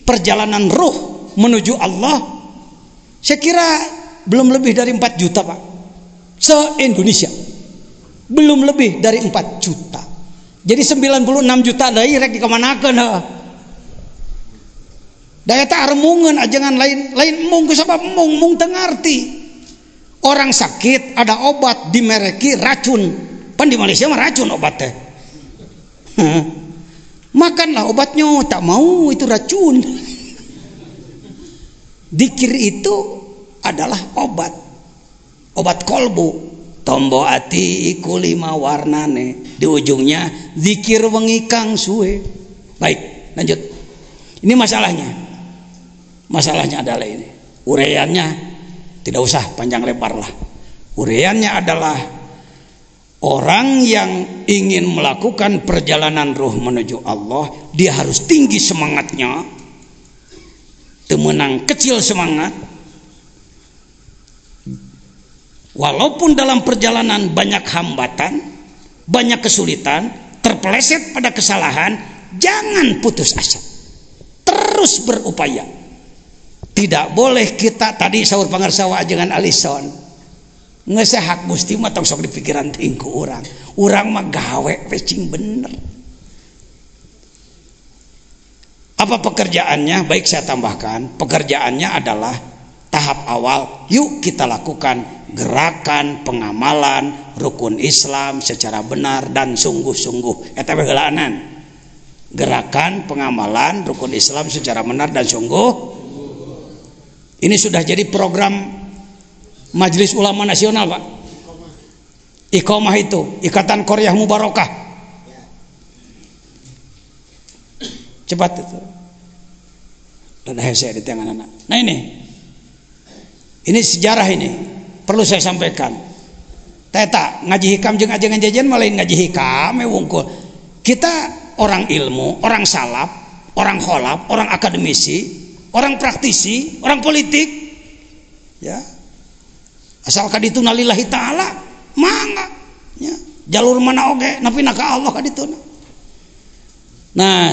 perjalanan ruh menuju Allah? Saya kira belum lebih dari 4 juta Pak, se-Indonesia belum lebih dari 4 juta. Jadi 96 juta dari rek dikemanakeun daya tak remungan ajangan lain mung sabab mung teu ngarti. Orang sakit ada obat dimereki racun, pan di Malaysia mah racun obat teh. Makanlah obatnya, tak mau itu racun. Dikir itu adalah obat kolbu. Tombo ati iku 5 warnane, di ujungnya zikir wengi kang suwe. Baik, lanjut. Ini masalahnya adalah ini. Uraiannya tidak usah panjang lebar lah. Uraiannya adalah orang yang ingin melakukan perjalanan ruh menuju Allah, dia harus tinggi semangatnya, temenang kecil semangat. Walaupun dalam perjalanan banyak hambatan, banyak kesulitan, terpeleset pada kesalahan, jangan putus asa, terus berupaya. Tidak boleh kita tadi sahur pangarsawa ajengan alison ngesehak Gusti mah tong sok di pikiran teuing ku urang mah gawe pecing bener. Apa pekerjaannya? Baik, saya tambahkan, pekerjaannya adalah tahap awal, yuk kita lakukan gerakan pengamalan rukun Islam secara benar dan sungguh-sungguh. Eta heulaanan. Gerakan pengamalan rukun Islam secara benar dan sungguh. Ini sudah jadi program Majelis Ulama Nasional, Pak. Iqomah itu, Ikatan Qaryah Mubarakah. Cepat itu. Dan hese di tangan anak. Nah ini sejarah ini perlu saya sampaikan. Teta ngaji hikam jeung ajengan jajan malah ngaji hikam wungkul. Kita orang ilmu, orang salaf, orang kholaf, orang akademisi, orang praktisi, orang politik, ya. Asal kadituna lillahi ta'ala mangga, ya. Jalur mana oge napi ka Allah kadituna. Nah,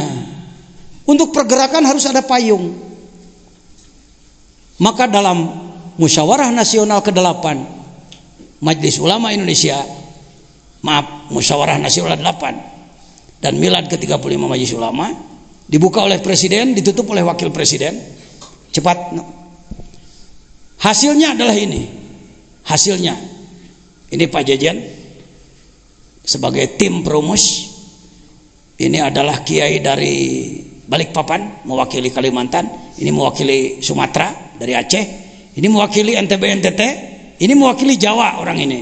untuk pergerakan harus ada payung. Maka dalam Musyawarah Nasional ke-8 Majelis Ulama Indonesia, Musyawarah Nasional 8 dan Milad ke-35 Majelis Ulama, dibuka oleh Presiden, ditutup oleh Wakil Presiden. Cepat. Hasilnya adalah ini. Hasilnya ini Pak Jejen sebagai tim perumus. Ini adalah kiai dari Balikpapan mewakili Kalimantan, ini mewakili Sumatera dari Aceh, ini mewakili NTB NTT, ini mewakili Jawa orang ini.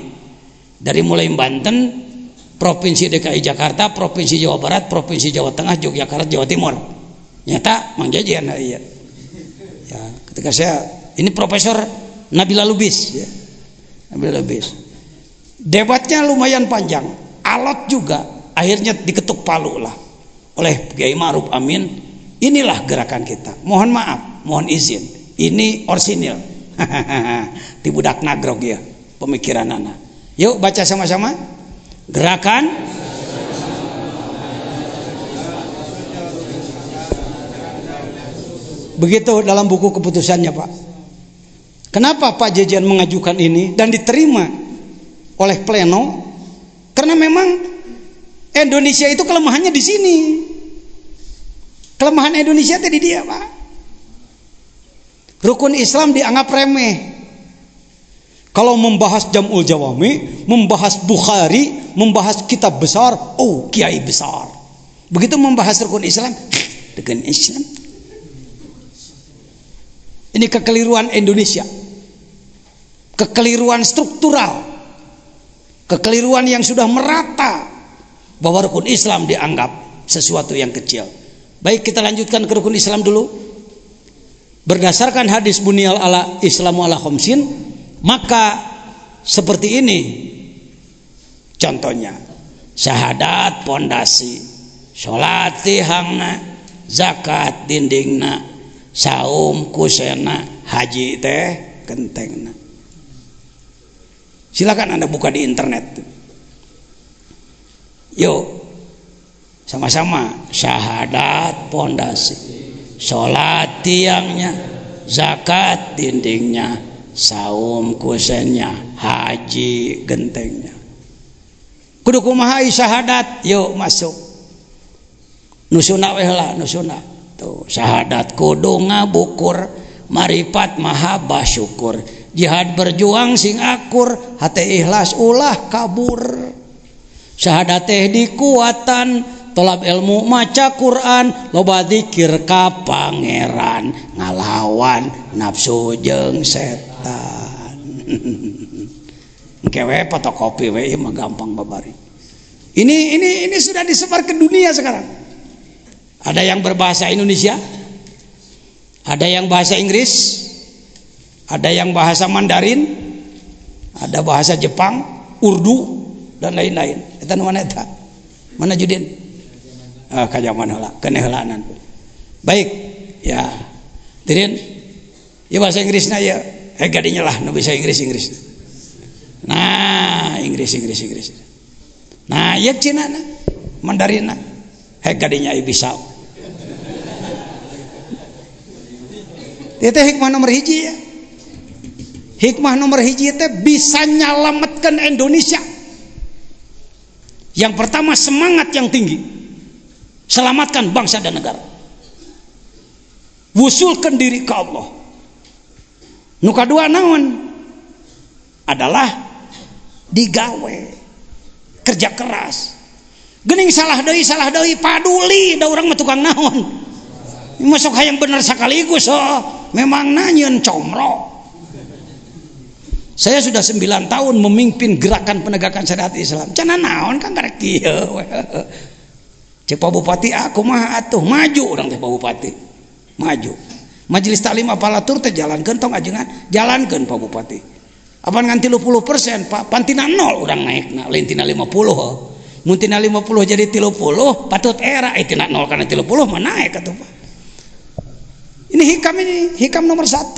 Dari mulai Banten, Provinsi DKI Jakarta, Provinsi Jawa Barat, Provinsi Jawa Tengah, Yogyakarta, Jawa Timur. Nyata Mang Jejen iya. Ya, ketika saya ini Profesor Nabila Lubis ya. Nabila Lubis. Debatnya lumayan panjang, alot juga, akhirnya diketuk palu lah oleh Kiai Ma'ruf Amin. Inilah gerakan kita. Mohon maaf, mohon izin. Ini orsinil. Di budak nagrog ya pemikiran anak. Yuk baca sama-sama. Gerakan begitu dalam buku keputusannya, Pak. Kenapa Pak Jejen mengajukan ini dan diterima oleh pleno? Karena memang Indonesia itu kelemahannya di sini. Kelemahan Indonesia tadi dia, Pak. Rukun Islam dianggap remeh. Kalau membahas Jam'ul Jawami, membahas Bukhari, membahas kitab besar, oh kiai besar. Begitu membahas rukun Islam, dengan Islam Ini kekeliruan Indonesia, kekeliruan struktural, kekeliruan yang sudah merata bahwa rukun Islam dianggap sesuatu yang kecil. Baik, kita lanjutkan ke rukun Islam dulu. Berdasarkan hadis bunyal ala Islamu ala khamsin, maka seperti ini contohnya: syahadat pondasi, salat tihangna, zakat dindingna, saum kusena, haji teh gentengna. Silakan Anda buka di internet. Yuk, sama-sama: syahadat pondasi, salat tiangnya, zakat dindingnya, saum kusennya, haji gentengnya. Kudu kumaha syahadat? Yuk masuk. Nusuna we heula, nusuna. Tuh, syahadat kudu ngabukur, marifat maha basyukur. Jihad berjuang sing akur, hate ikhlas ulah kabur. Syahadat teh dikuatan, tolab ilmu maca Quran, loba zikir ka pangeran, ngalawan nafsu jeung setan. Kewe fotokopi we mah gampang babari. Ini sudah disebar ke dunia sekarang. Ada yang berbahasa Indonesia, ada yang bahasa Inggris, ada yang bahasa Mandarin, ada bahasa Jepang, Urdu dan lain-lain. Eta nu mana eta? Mana Judin? Ka zaman heula, keneh heulaanan. Baik, ya. Tidin. Ya bahasa Inggrisna ya, gadinya lah nu bisa Inggris. Nah, Inggris. Nah, ya Cina na, Mandarin na. Gadinya bisa. Itu hikmah nomor hiji ya. Hikmah nomor hiji itu bisa nyelamatkan Indonesia. Yang pertama, semangat yang tinggi, selamatkan bangsa dan negara, wusulkan diri ke Allah. Nu kadua naon? Adalah digawe, kerja keras. Gening salah deui paduli da urang mah tukang naon. Masuk hayang bener sakaligus memang nanyeun comro. Saya sudah 9 tahun memimpin gerakan penegakan syariat Islam. Cenah naon kan karek kieu. Cek Pak Bupati aku mah atuh maju urang teh Pak Bupati. Maju. Majelis Taklim Apalatur teh jalankeun tong ajengan, jalankeun Pak Bupati. Apaan ngan 30% Pak, pantina 0 urang naikna, lain tina 50. Mun tina 50 jadi 30, patut era tina 0 kana 30 mah naik atuh Pak. Ini hikam nomor 1.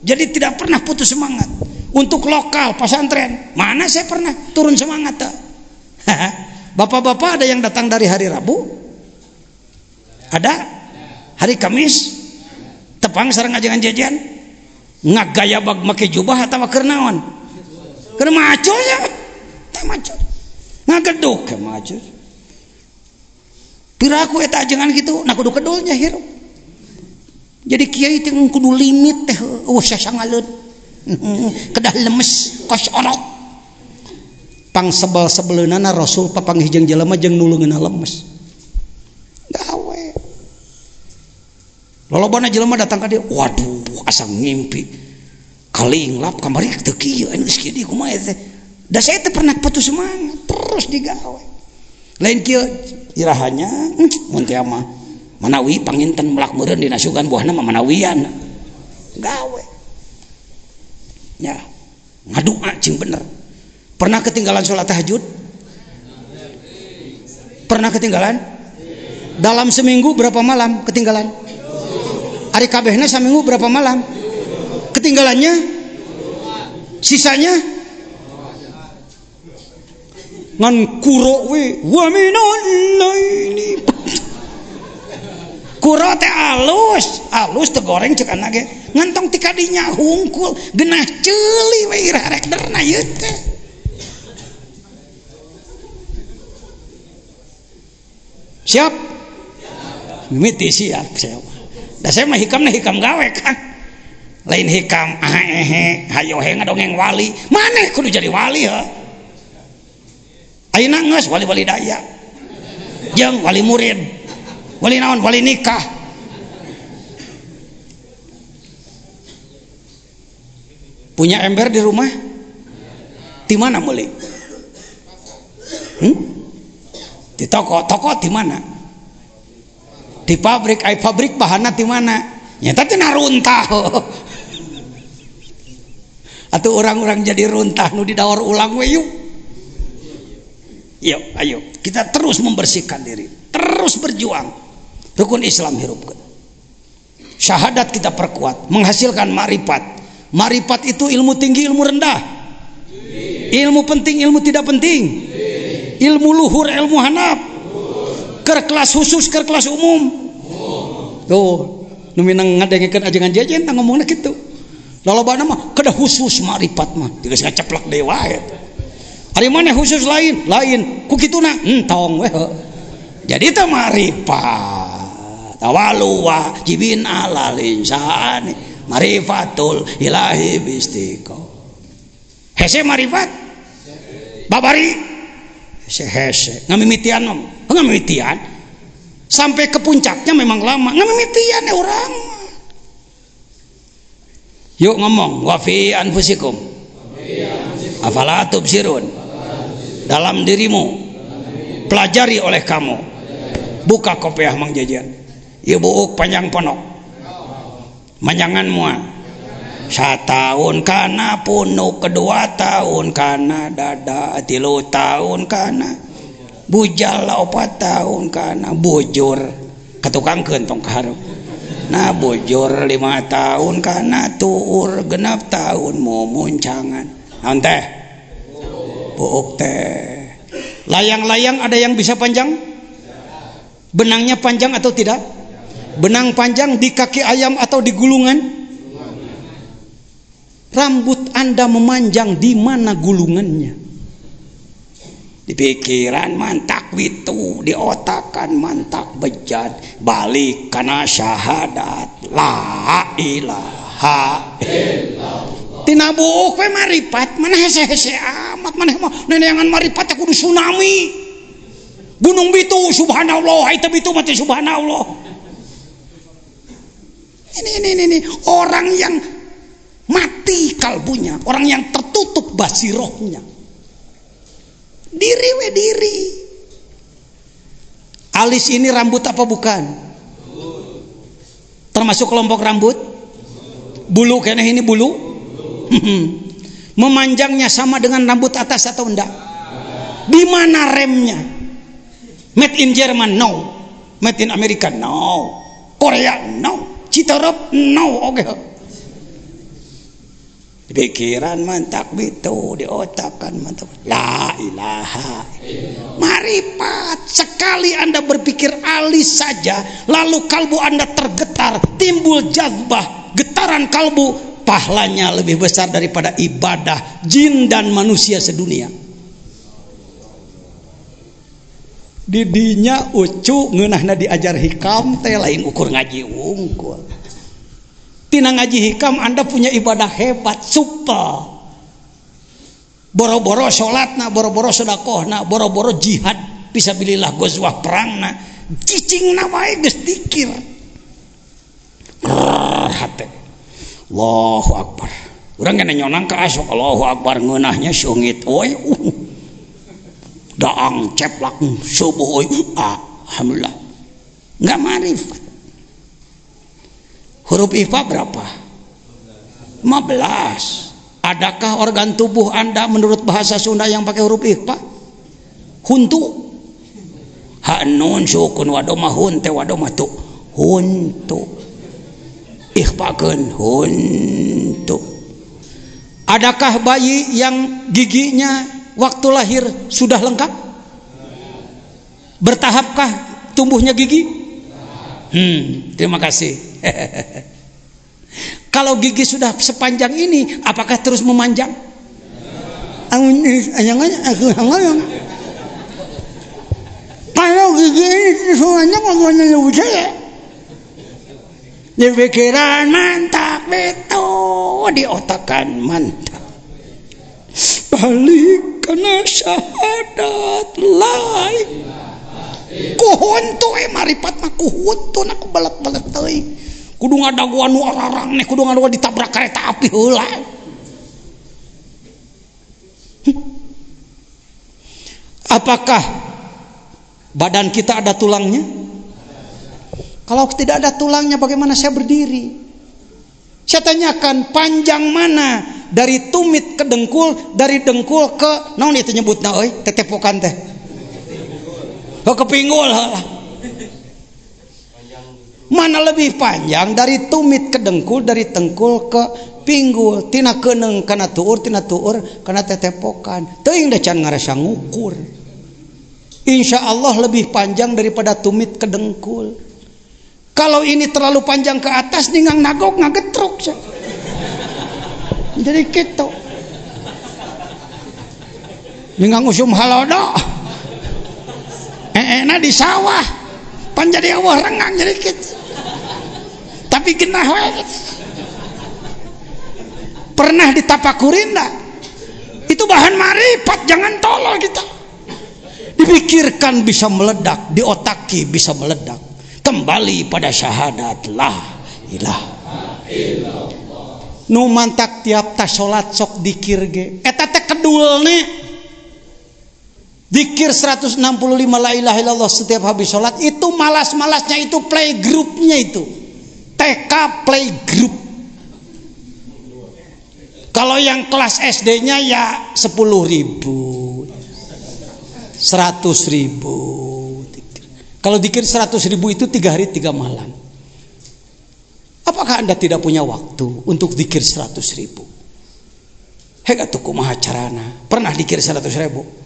Jadi tidak pernah putus semangat. Untuk lokal pesantren, mana saya pernah turun semangat tak? Bapak-bapak ada yang datang dari hari Rabu? Ada? Hari Kamis? Tepang sareng ngajengan jajan? Ngagaya bag make jubah atau keur naon? Keur maco nya. Teh maco. Ngageduk ke maco. Piraku eta ajengan gitu, na kudu kedulnya hirup. Jadi kiai teh kudu limit teh sasangaleun. Kedah lemes kos orok pang sebel-sebeleunana Rasul papanggih jeung jelema jeung nulungeunna lemes gawe lolobana jelema datang ka dieu, waduh asa ngimpi kalinglap kamari teu kieu anu geus kieu kumaha teh da saya teh pernah putus semangat terus digawe lain kieu irahanya mun teh mah manawi panginten melak meureun dina sugan buahna mah manawian gawe ya ngadua cing bener. Pernah ketinggalan sholat tahajud? Pernah ketinggalan? Dalam seminggu berapa malam ketinggalan? Hari kabehna seminggu berapa malam ketinggalannya? Sisanya ngan kuro we wa minal laili. Kuro teh alus teh goreng cek anak ge ngantong ti kadinya hungkul genah ceuli we irah rek derna ieu teh. Siap? Mimiti siap saya. Da saya mah hikamna hikam gawe kan. Lain hikam hayo he ngadongeng wali. Maneh kudu jadi wali heuh. Ayeuna geus wali-wali daya. Jeung wali murid. Wali naon? Wali nikah. Punya ember di rumah? Di mana mulai? Di toko di mana? Di pabrik, pabrik bahanna di mana? Nyata tina runtah. Atau orang-orang jadi runtah nu didaur ulang we yuk. Yuk, ayo kita terus membersihkan diri, terus berjuang. Rukun Islam hirupkeun. Syahadat kita perkuat, menghasilkan ma'rifat. Ma'rifat itu ilmu tinggi, ilmu rendah. Ilmu penting, ilmu tidak penting. Ilmu luhur, ilmu hanap. Keur kelas khusus, keur kelas umum. Tuh, nu minang ngadengekeun ajengan jajan tang ngomongna kitu. Lalobana mah kada khusus ma'rifat mah, geus ngaceplak dewa eta. Ari maneh khusus lain, ku kituna entong we. Jadi teh ma'rifat. Tawalu wajibin alal insani marifatul ilahi bistiqo. Hese marifat babari hese ngamimitian ngamimitian sampai ke puncaknya memang lama ngamimitian ya orang. Yuk ngomong wa fi anfusikum afala tubsirun, dalam dirimu pelajari oleh kamu. Buka kopiah Mang Jajan. Ibu panjang ponok manjangan mua 1 tahun kana punuk, 2 tahun kana dada, 3 tahun kana bujal, 4 tahun kana bujur katukangkeun tong kaharep. Nah bujur 5 tahun kana tuur, 6 tahun mumuncangan. Naon teh? Buuk teh. Layang-layang ada yang bisa panjang? Benangnya panjang atau tidak? Benang panjang di kaki ayam atau di gulungan? Rambut Anda memanjang di mana gulungannya? Di pikiran mantak witu, di otakan mantak bejat, balik kana syahadat la ilaha illallah. Tina buuk we marifat, mana hese-hese amat, maneh mah neneangan marifat kudu tsunami. Gunung Bitu subhanallah, itu Bitu mati subhanallah. Ini orang yang mati kalbunya, orang yang tertutup basirohnya. Diri we diri. Alis ini rambut apa bukan? Termasuk kelompok rambut? Bulu kayaknya ini bulu? Memanjangnya sama dengan rambut atas atau enggak? Di mana remnya? Made in Jerman? No. Made in America? No. Korea? No. Citarap? No. Oke. Pikiran mantak bitu, di otakan mantap. La ilaha. Marifat. Sekali Anda berpikir alis saja, lalu kalbu Anda tergetar, timbul jazbah, getaran kalbu, pahalanya lebih besar daripada ibadah jin dan manusia sedunia. Didinya ucu ngeunahna diajar hikam teh lain ukur ngaji wungkul. Tina ngaji hikam Anda punya ibadah hebat, super. Boro-boro salatna, boro-boro sedekahna, boro-boro jihad fisabilillah gozwah perangna, cicingna wae geus dikir. Hate. Allahu Akbar. Urang kana nyonang ka asok Allahu Akbar ngeunahnya sungit we. Daang ceplak subuh alhamdulillah. Enggak marifat. Huruf IFA berapa? 15. Adakah organ tubuh Anda menurut bahasa Sunda yang pakai huruf IFA? Huntu. Ha nun sukun wadoma hun teh wadoma tu. Huntu. Ikhfakeun huntu. Adakah bayi yang giginya waktu lahir sudah lengkap? Bertahapkah tumbuhnya gigi? Terima kasih. Kalau gigi sudah sepanjang ini, apakah terus memanjang? Kalau gigi ini semuanya ngomongnya lebih saya. Di pikiran mantap itu, di otakan mantap. Balik karena syahadat lain. Kuhuntu marifat mah kuhuntu aku balat-balat teuing. Kudu ngadaguan nu ararang nih, kudu ngadaguan ditabrak kereta api heula. Apakah badan kita ada tulangnya? Kalau tidak ada tulangnya, bagaimana saya berdiri? Saya tanyakan, panjang mana dari tumit ke dengkul, dari dengkul ke naon itu nyebutna euy, tetepokan teh. Ke pinggul. Mana lebih panjang dari tumit ke dengkul, dari dengkul ke pinggul, tina keuneng kana tuur, tina tuur kana tetepokan. Teuing da can ngarasa ngukur. Insya Allah lebih panjang daripada tumit ke dengkul. Kalau ini terlalu panjang ke atas, ningang nagok ngagetruk. Jadi gitu. Ningang usum halodo. Enak di sawah. Panjadi Allah rengang jadi gitu. Tapi genah wae. Pernah ditapakurin enggak? Itu bahan marifat, jangan tolol kita. Dipikirkan bisa meledak, diotaki bisa meledak. Kembali pada syahadat la ilaha illallah. Nu mantak tiap tas salat sok dikir ge. Eta teh kedulne. Dikir 165 la ilaha illallah setiap habis salat, itu malas-malasnya itu playgroupnya itu. TK playgroup. Kalau yang kelas SD-nya ya 10.000, 100.000. Kalau dikir 100.000 itu 3 hari 3 malam. Apakah Anda tidak punya waktu untuk dikir 100.000? Hega tuh kumaha carana? Pernah dikir 100.000?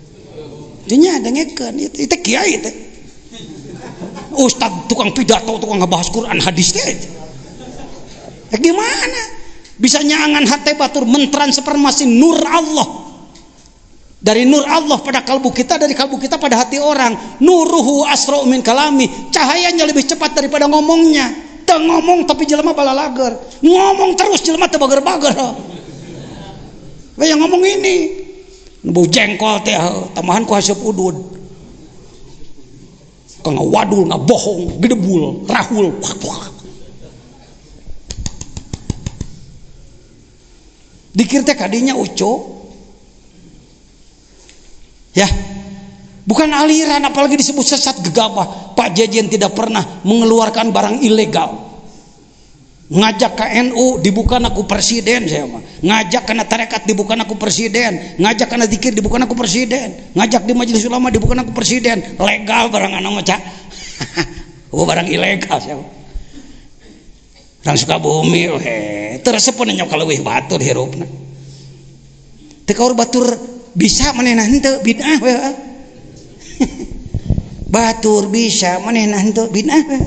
Dinya dengekeun itu kiai teh. Ustaz tukang pidato, tukang ngebahas Quran hadis teh. Gimana? Bisa nyangan hati batur mentransformasi nur Allah. Dari nur Allah pada kalbu kita, dari kalbu kita pada hati orang. Nuruhu asra'u min kalami. Cahayanya lebih cepat daripada ngomongnya. Teu ngomong tapi jelema balalager. Ngomong terus jelema teu bager-bager. Kayak ngomong ini. Bau jengkol teh tambahan ku haseup udud. Kang wadul ngabohong, gedebul, rahul. Dikir teh kadinya uco. Ya, bukan aliran, apalagi disebut sesat gegabah. Pak Jejen tidak pernah mengeluarkan barang ilegal. Ngajak ke NU dibuka aku presiden, saya mah. Ngajak kena tarekat dibuka aku presiden. Ngajak kena zikir dibuka aku presiden. Ngajak di majelis ulama dibuka aku presiden. Legal barang anu mah cak. Barang ilegal saya. Orang Sukabumi terus pun nyok kaleuwih batur hirupna. Teu kaur batur bisa manehna henteu bid'ah we. Batur bisa manehna henteu bid'ah we.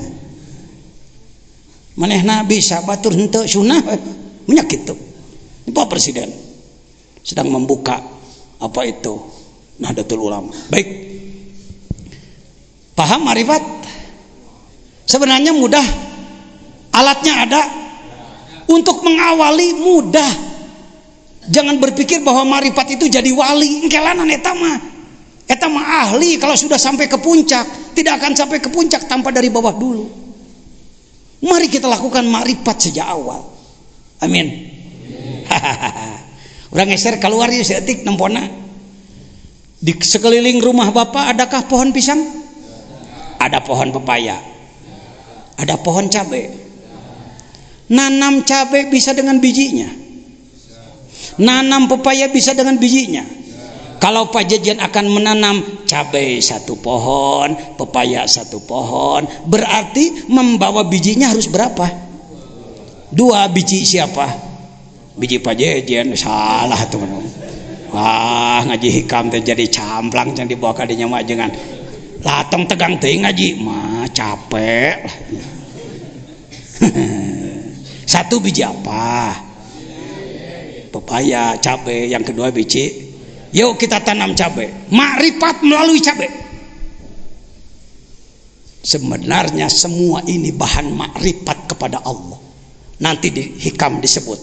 Manehna bisa batur henteu sunnah we. Nya kitu. Pak Presiden sedang membuka apa itu Nahdlatul Ulama. Baik. Paham marifat? Sebenarnya mudah. Alatnya ada. Untuk mengawali mudah. Jangan berpikir bahwa marifat itu jadi wali. Engkelanan eta mah. Eta mah ahli kalau sudah sampai ke puncak. Tidak akan sampai ke puncak tanpa dari bawah dulu. Mari kita lakukan marifat sejak awal. Amin. Urang geser keluar ya seetik nempona. Di sekeliling rumah Bapak adakah pohon pisang? Ada pohon pepaya. Ada pohon cabai. Nanam cabai bisa dengan bijinya. Nanam pepaya bisa dengan bijinya. Kalau Pak Jejen akan menanam cabai 1 pohon, pepaya 1 pohon, berarti membawa bijinya harus berapa? 2 biji siapa? Biji Pak Jejen. Salah teman-teman. Wah, ngaji hikam teh jadi camplang yang dibawa ka dinya mah jangan latong tegang teuing ngaji mah capek. 1 biji apa? Pepaya, cabai. Yang kedua biji. Yuk kita tanam cabai. Makrifat melalui cabai. Sebenarnya semua ini bahan makrifat kepada Allah. Nanti di hikam disebut.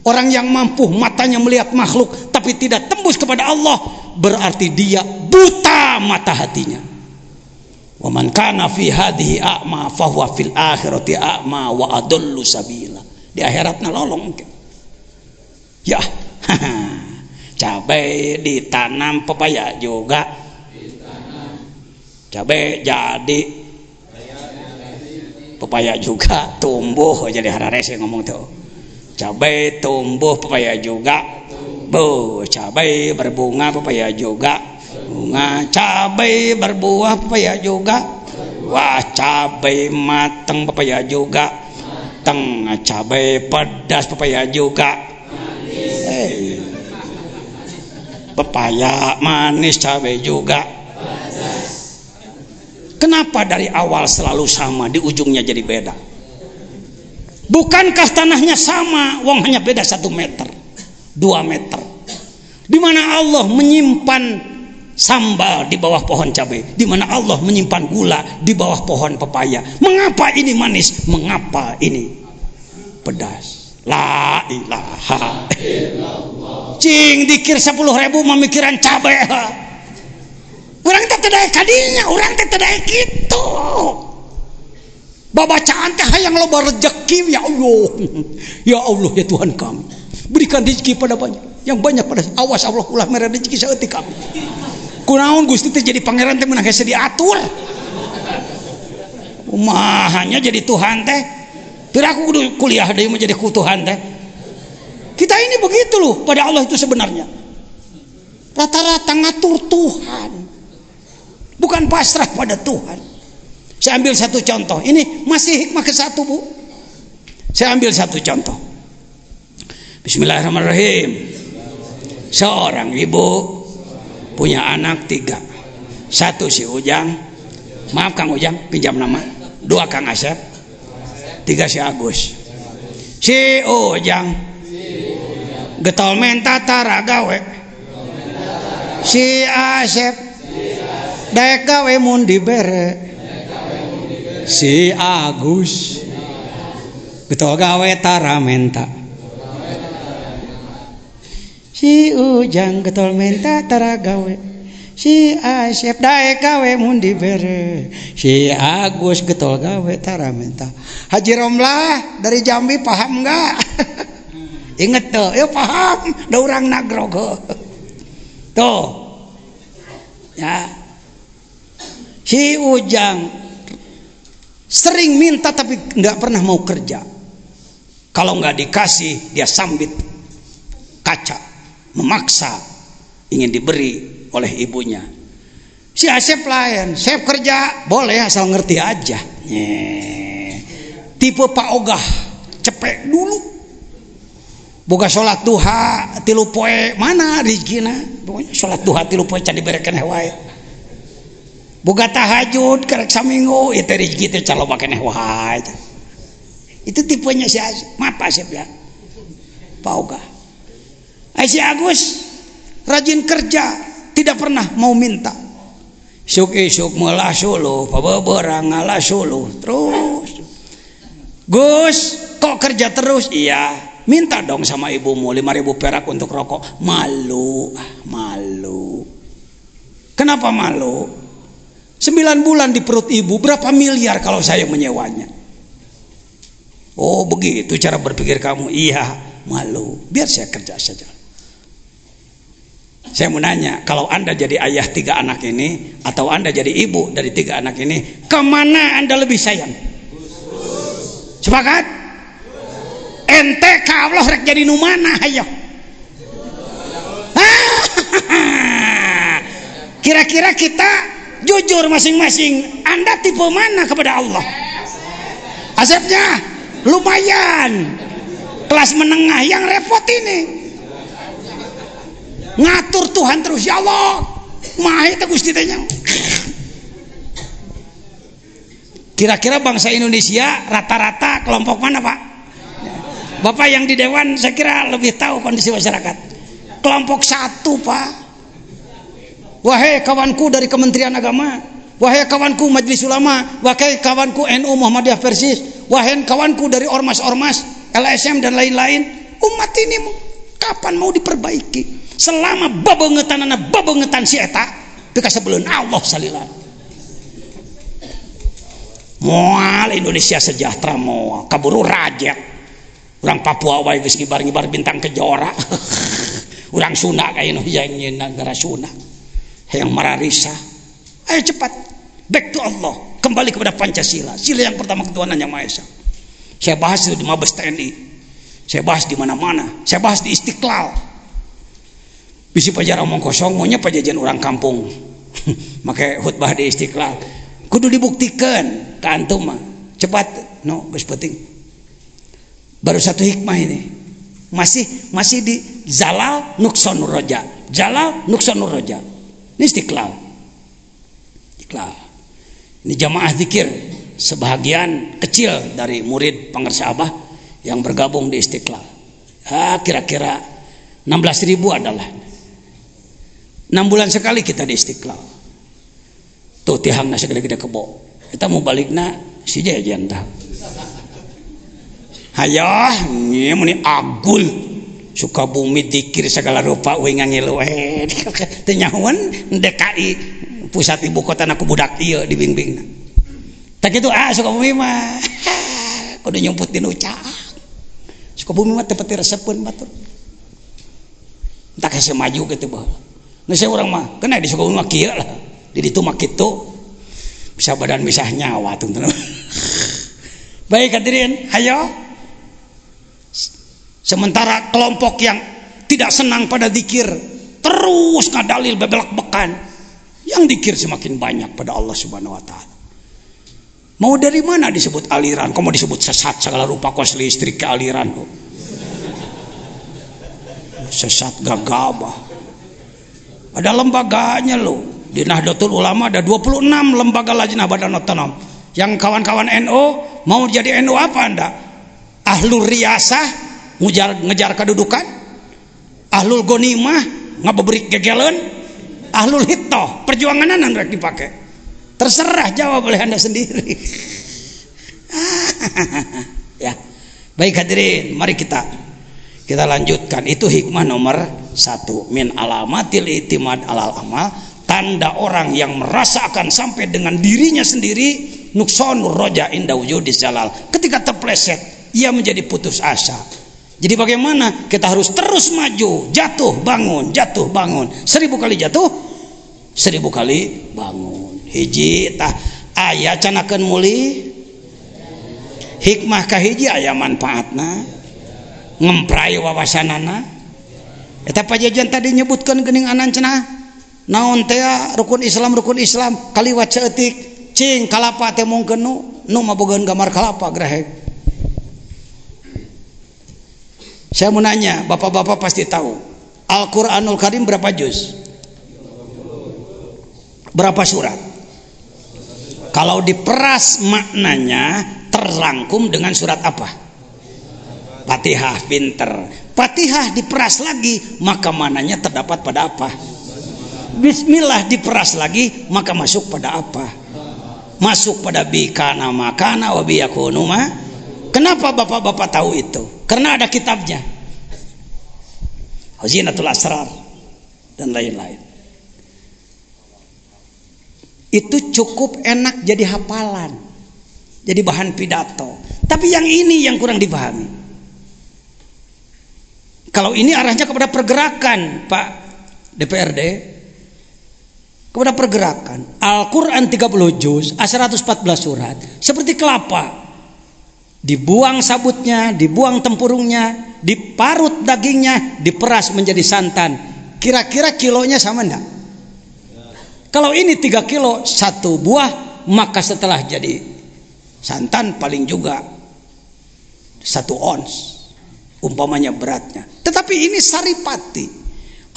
Orang yang mampu matanya melihat makhluk tapi tidak tembus kepada Allah, berarti dia buta mata hatinya. Wa man kana fi hadhihi a'ma fa huwa fil akhirati a'ma wa adallu sabila. Di akhiratna lolong. Ya. Cabai ditanam, pepaya juga cabai jadi pepaya juga tumbuh. Jadi harares yang ngomong tuh, cabai tumbuh pepaya juga, cabai berbunga pepaya juga bunga, cabai berbuah pepaya juga, wah cabai mateng pepaya juga mateng, cabai pedas pepaya juga pepaya manis, cabai juga. Kenapa dari awal selalu sama, di ujungnya jadi beda? Bukankah tanahnya sama, wong hanya beda 1 meter 2 meter? Di mana Allah menyimpan sambal di bawah pohon cabai, di mana Allah menyimpan gula di bawah pohon pepaya. Mengapa ini manis, mengapa ini pedas? La ilaha illallah. Cing dikir 10.000 memikiran cabai. Orang teh teu kadinya, orang teh teu kitu. Babacaan teh hayang loba rezeki, ya Allah. Ya Allah ya Tuhan kami, berikan rezeki pada banyak, yang banyak pada awas Allah ulah mere rezeki saeutik kami. Kunaon Gusti teh jadi pangeran teh meunang hese diatur. Umahanya jadi Tuhan teh. Teu aku kudu kuliah deui mah jadi ku Tuhan teh. Kita ini begitu loh pada Allah itu sebenarnya. Rata-rata ngatur Tuhan, bukan pasrah pada Tuhan. Saya ambil satu contoh. Ini masih hikmah ke-1, Bu. Saya ambil satu contoh. Bismillahirrahmanirrahim. Seorang ibu punya anak 3. 1 si Ujang, maaf Kang Ujang, pinjam nama. 2 Kang Asep, 3 si Agus. Si Ujang getol menta tara gawe, si Asep daek gawe mun dibere, si Agus getol gawe tara menta, si Ujang getol menta tara gawe, si Asep daek gawe mun dibere, si Agus getol gawe tara menta. Haji Romlah dari Jambi paham enggak? Inget tuh, ya paham, da urang nagrog tuh ya. Si Ujang sering minta tapi nggak pernah mau kerja. Kalau nggak dikasih dia sambit kaca, memaksa ingin diberi oleh ibunya. Si Asep lain, Asep kerja boleh asal ngerti aja. Tipe Pak Ogah, cepek dulu. Boga sholat duha 3 poe mana rezekina, pokoknya sholat duha 3 poe can diberekeun wae. Boga tahajud karek saminggu ieu teh rezeki teh caloba keneh wae. Itu tipenya si Asep. Maaf Asep ya, Pak Ogah. Si Agus rajin kerja, tidak pernah mau minta. Suk-isuk meula suluh, pabeberang ngalah suluh terus. Gus, kok kerja terus? Iya. Minta dong sama ibumu 5.000 perak untuk rokok. Malu. Kenapa malu? 9 bulan di perut ibu, berapa miliar kalau saya menyewanya? Oh begitu cara berpikir kamu. Iya, malu. Biar saya kerja saja. Saya mau nanya, kalau Anda jadi ayah 3 anak ini, atau Anda jadi ibu dari 3 anak ini, kemana Anda lebih sayang? Sepakat? Ente ka Allah rek jadi nu mana ayo? Kira-kira kita jujur masing-masing, Anda tipe mana kepada Allah? Asepnya lumayan kelas menengah, yang repot ini ngatur Tuhan terus. Ya Allah mah eta Gusti teh nya. Kira-kira bangsa Indonesia rata-rata kelompok mana Pak? Bapak yang di Dewan saya kira lebih tahu kondisi masyarakat. Kelompok 1 Pak. Wahai kawanku dari Kementerian Agama, wahai kawanku Majelis Ulama, wahai kawanku NU Muhammadiyah Persis, wahai kawanku dari ormas-ormas LSM dan lain-lain, umat ini kapan mau diperbaiki? Selama babengetan si eta teu kasebeleun Allah salila. Moal Indonesia sejahtera, moal kaburu rajet. Orang Papua wae geus ngibar-ngibar bintang kejora. Orang Sunda kayak nu yang negara Sunda. Hayang mararisa. Ayo cepat. back to Allah, kembali kepada Pancasila, sila yang pertama, ketuhanan yang Maha Esa. Saya bahas itu di Mabes TNI, saya bahas di mana-mana, saya bahas di Istiqlal. Bisi pajar omong kosong, maunya pajajan orang kampung. Makai khutbah di Istiqlal, kudu dibuktikan ke antum mah. Cepat, no, geus penting. Baru satu hikmah ini. Masih di Zalal Nuqsanur Roja. Jalal Nuqsanur Roja. Ini Istiqlal. Ini jamaah zikir, sebahagian kecil dari murid pengersa Abah yang bergabung di Istiqlal. Kira-kira 16.000 adalah 6 bulan sekali kita di Istiqlal. Tuh tihangna segede-gede kebo. Kita mau balikna si jajan tah. Hayah, ieu meni agul. Sukabumi dikir segala rupa we ngangilu we. Teu nyahoan DKI pusat ibu kota aku budak ieu dibimbingna. Tak kitu Sukabumi mah kudu nyumput di nuca. Sukabumi mah teu pati resepkeun batur. Tak hese maju kitu bae. Nah saya orang mah kena di Sukabumi mah kieu lah. Di ditu mah kitu. Bisa badan bisa nyawa tuh. Baik hadirin, ayo. Sementara kelompok yang tidak senang pada zikir terus ngadalil bebelak bekan, yang zikir semakin banyak pada Allah Subhanahu wa taala. Mau dari mana disebut aliran? Kamu disebut sesat segala rupa, kos listrik ke aliran. Sesat gagabah. Ada lembaganya loh. Di Nahdlatul Ulama ada 26 lembaga lajnah badan otonom. Yang kawan-kawan NU mau jadi NU apa Anda? Ahlul riyasah, ngejar kedudukan, ahlul gonimah, ngabebrik gegelen, ahlul hitoh, perjuangan yang rek dipakai. Terserah, jawab oleh Anda sendiri. Ya, baik hadirin, mari kita lanjutkan. Itu hikmah nomor 1, min alamatil itimad alal amal, tanda orang yang merasakan sampai dengan dirinya sendiri nuqsanur roja inda wujudis jalal. Ketika terpleset, ia menjadi putus asa. Jadi bagaimana? Kita harus terus maju, jatuh bangun, 1000 kali jatuh, 1000 kali bangun. Hiji tah aya canakeun muli, hikmah kahiji aya manfaatna, ngemprai wawasanana. Eta pajajan tadi nyebutkeun geuning anan cenah naon teh rukun Islam kaliwat ceutik cing kalapa teh mungkeun nu mabogaan gambar kalapa grahek. Saya mau nanya, bapak-bapak pasti tahu Al-Quranul Karim berapa juz? Berapa surat? Kalau diperas maknanya terrangkum dengan surat apa? Fatihah. Pinter. Fatihah diperas lagi, maka mananya terdapat pada apa? Bismillah diperas lagi, maka masuk pada apa? Masuk pada bikana makana wa biyakunu ma. Kenapa bapak-bapak tahu itu? Karena ada kitabnya, Khazinatul Asrar dan lain-lain. Itu cukup enak jadi hafalan, jadi bahan pidato. Tapi yang ini yang kurang dipahami. Kalau ini arahnya kepada pergerakan, Pak DPRD, kepada pergerakan. Al-Quran 30 juz, 114 surat, seperti kelapa. Dibuang sabutnya, dibuang tempurungnya, diparut dagingnya, diperas menjadi santan. Kira-kira kilonya sama enggak? Kalau ini 3 kilo 1 buah, maka setelah jadi santan paling juga 1 ons umpamanya beratnya. Tetapi ini saripati.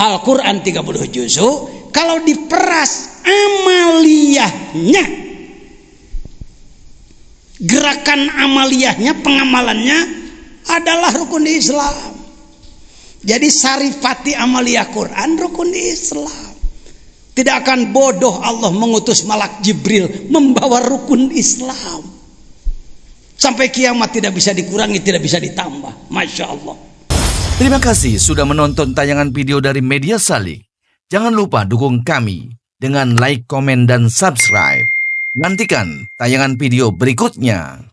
Al-Quran 30 juz'u, kalau diperas amaliyahnya, gerakan amaliyahnya, pengamalannya adalah rukun Islam. Jadi sarifati amaliyah Quran rukun Islam. Tidak akan bodoh Allah mengutus malak Jibril membawa rukun Islam. Sampai kiamat tidak bisa dikurangi, tidak bisa ditambah. Masya Allah. Terima kasih sudah menonton tayangan video dari Media Salik. Jangan lupa dukung kami dengan like, komen, dan subscribe. Nantikan tayangan video berikutnya.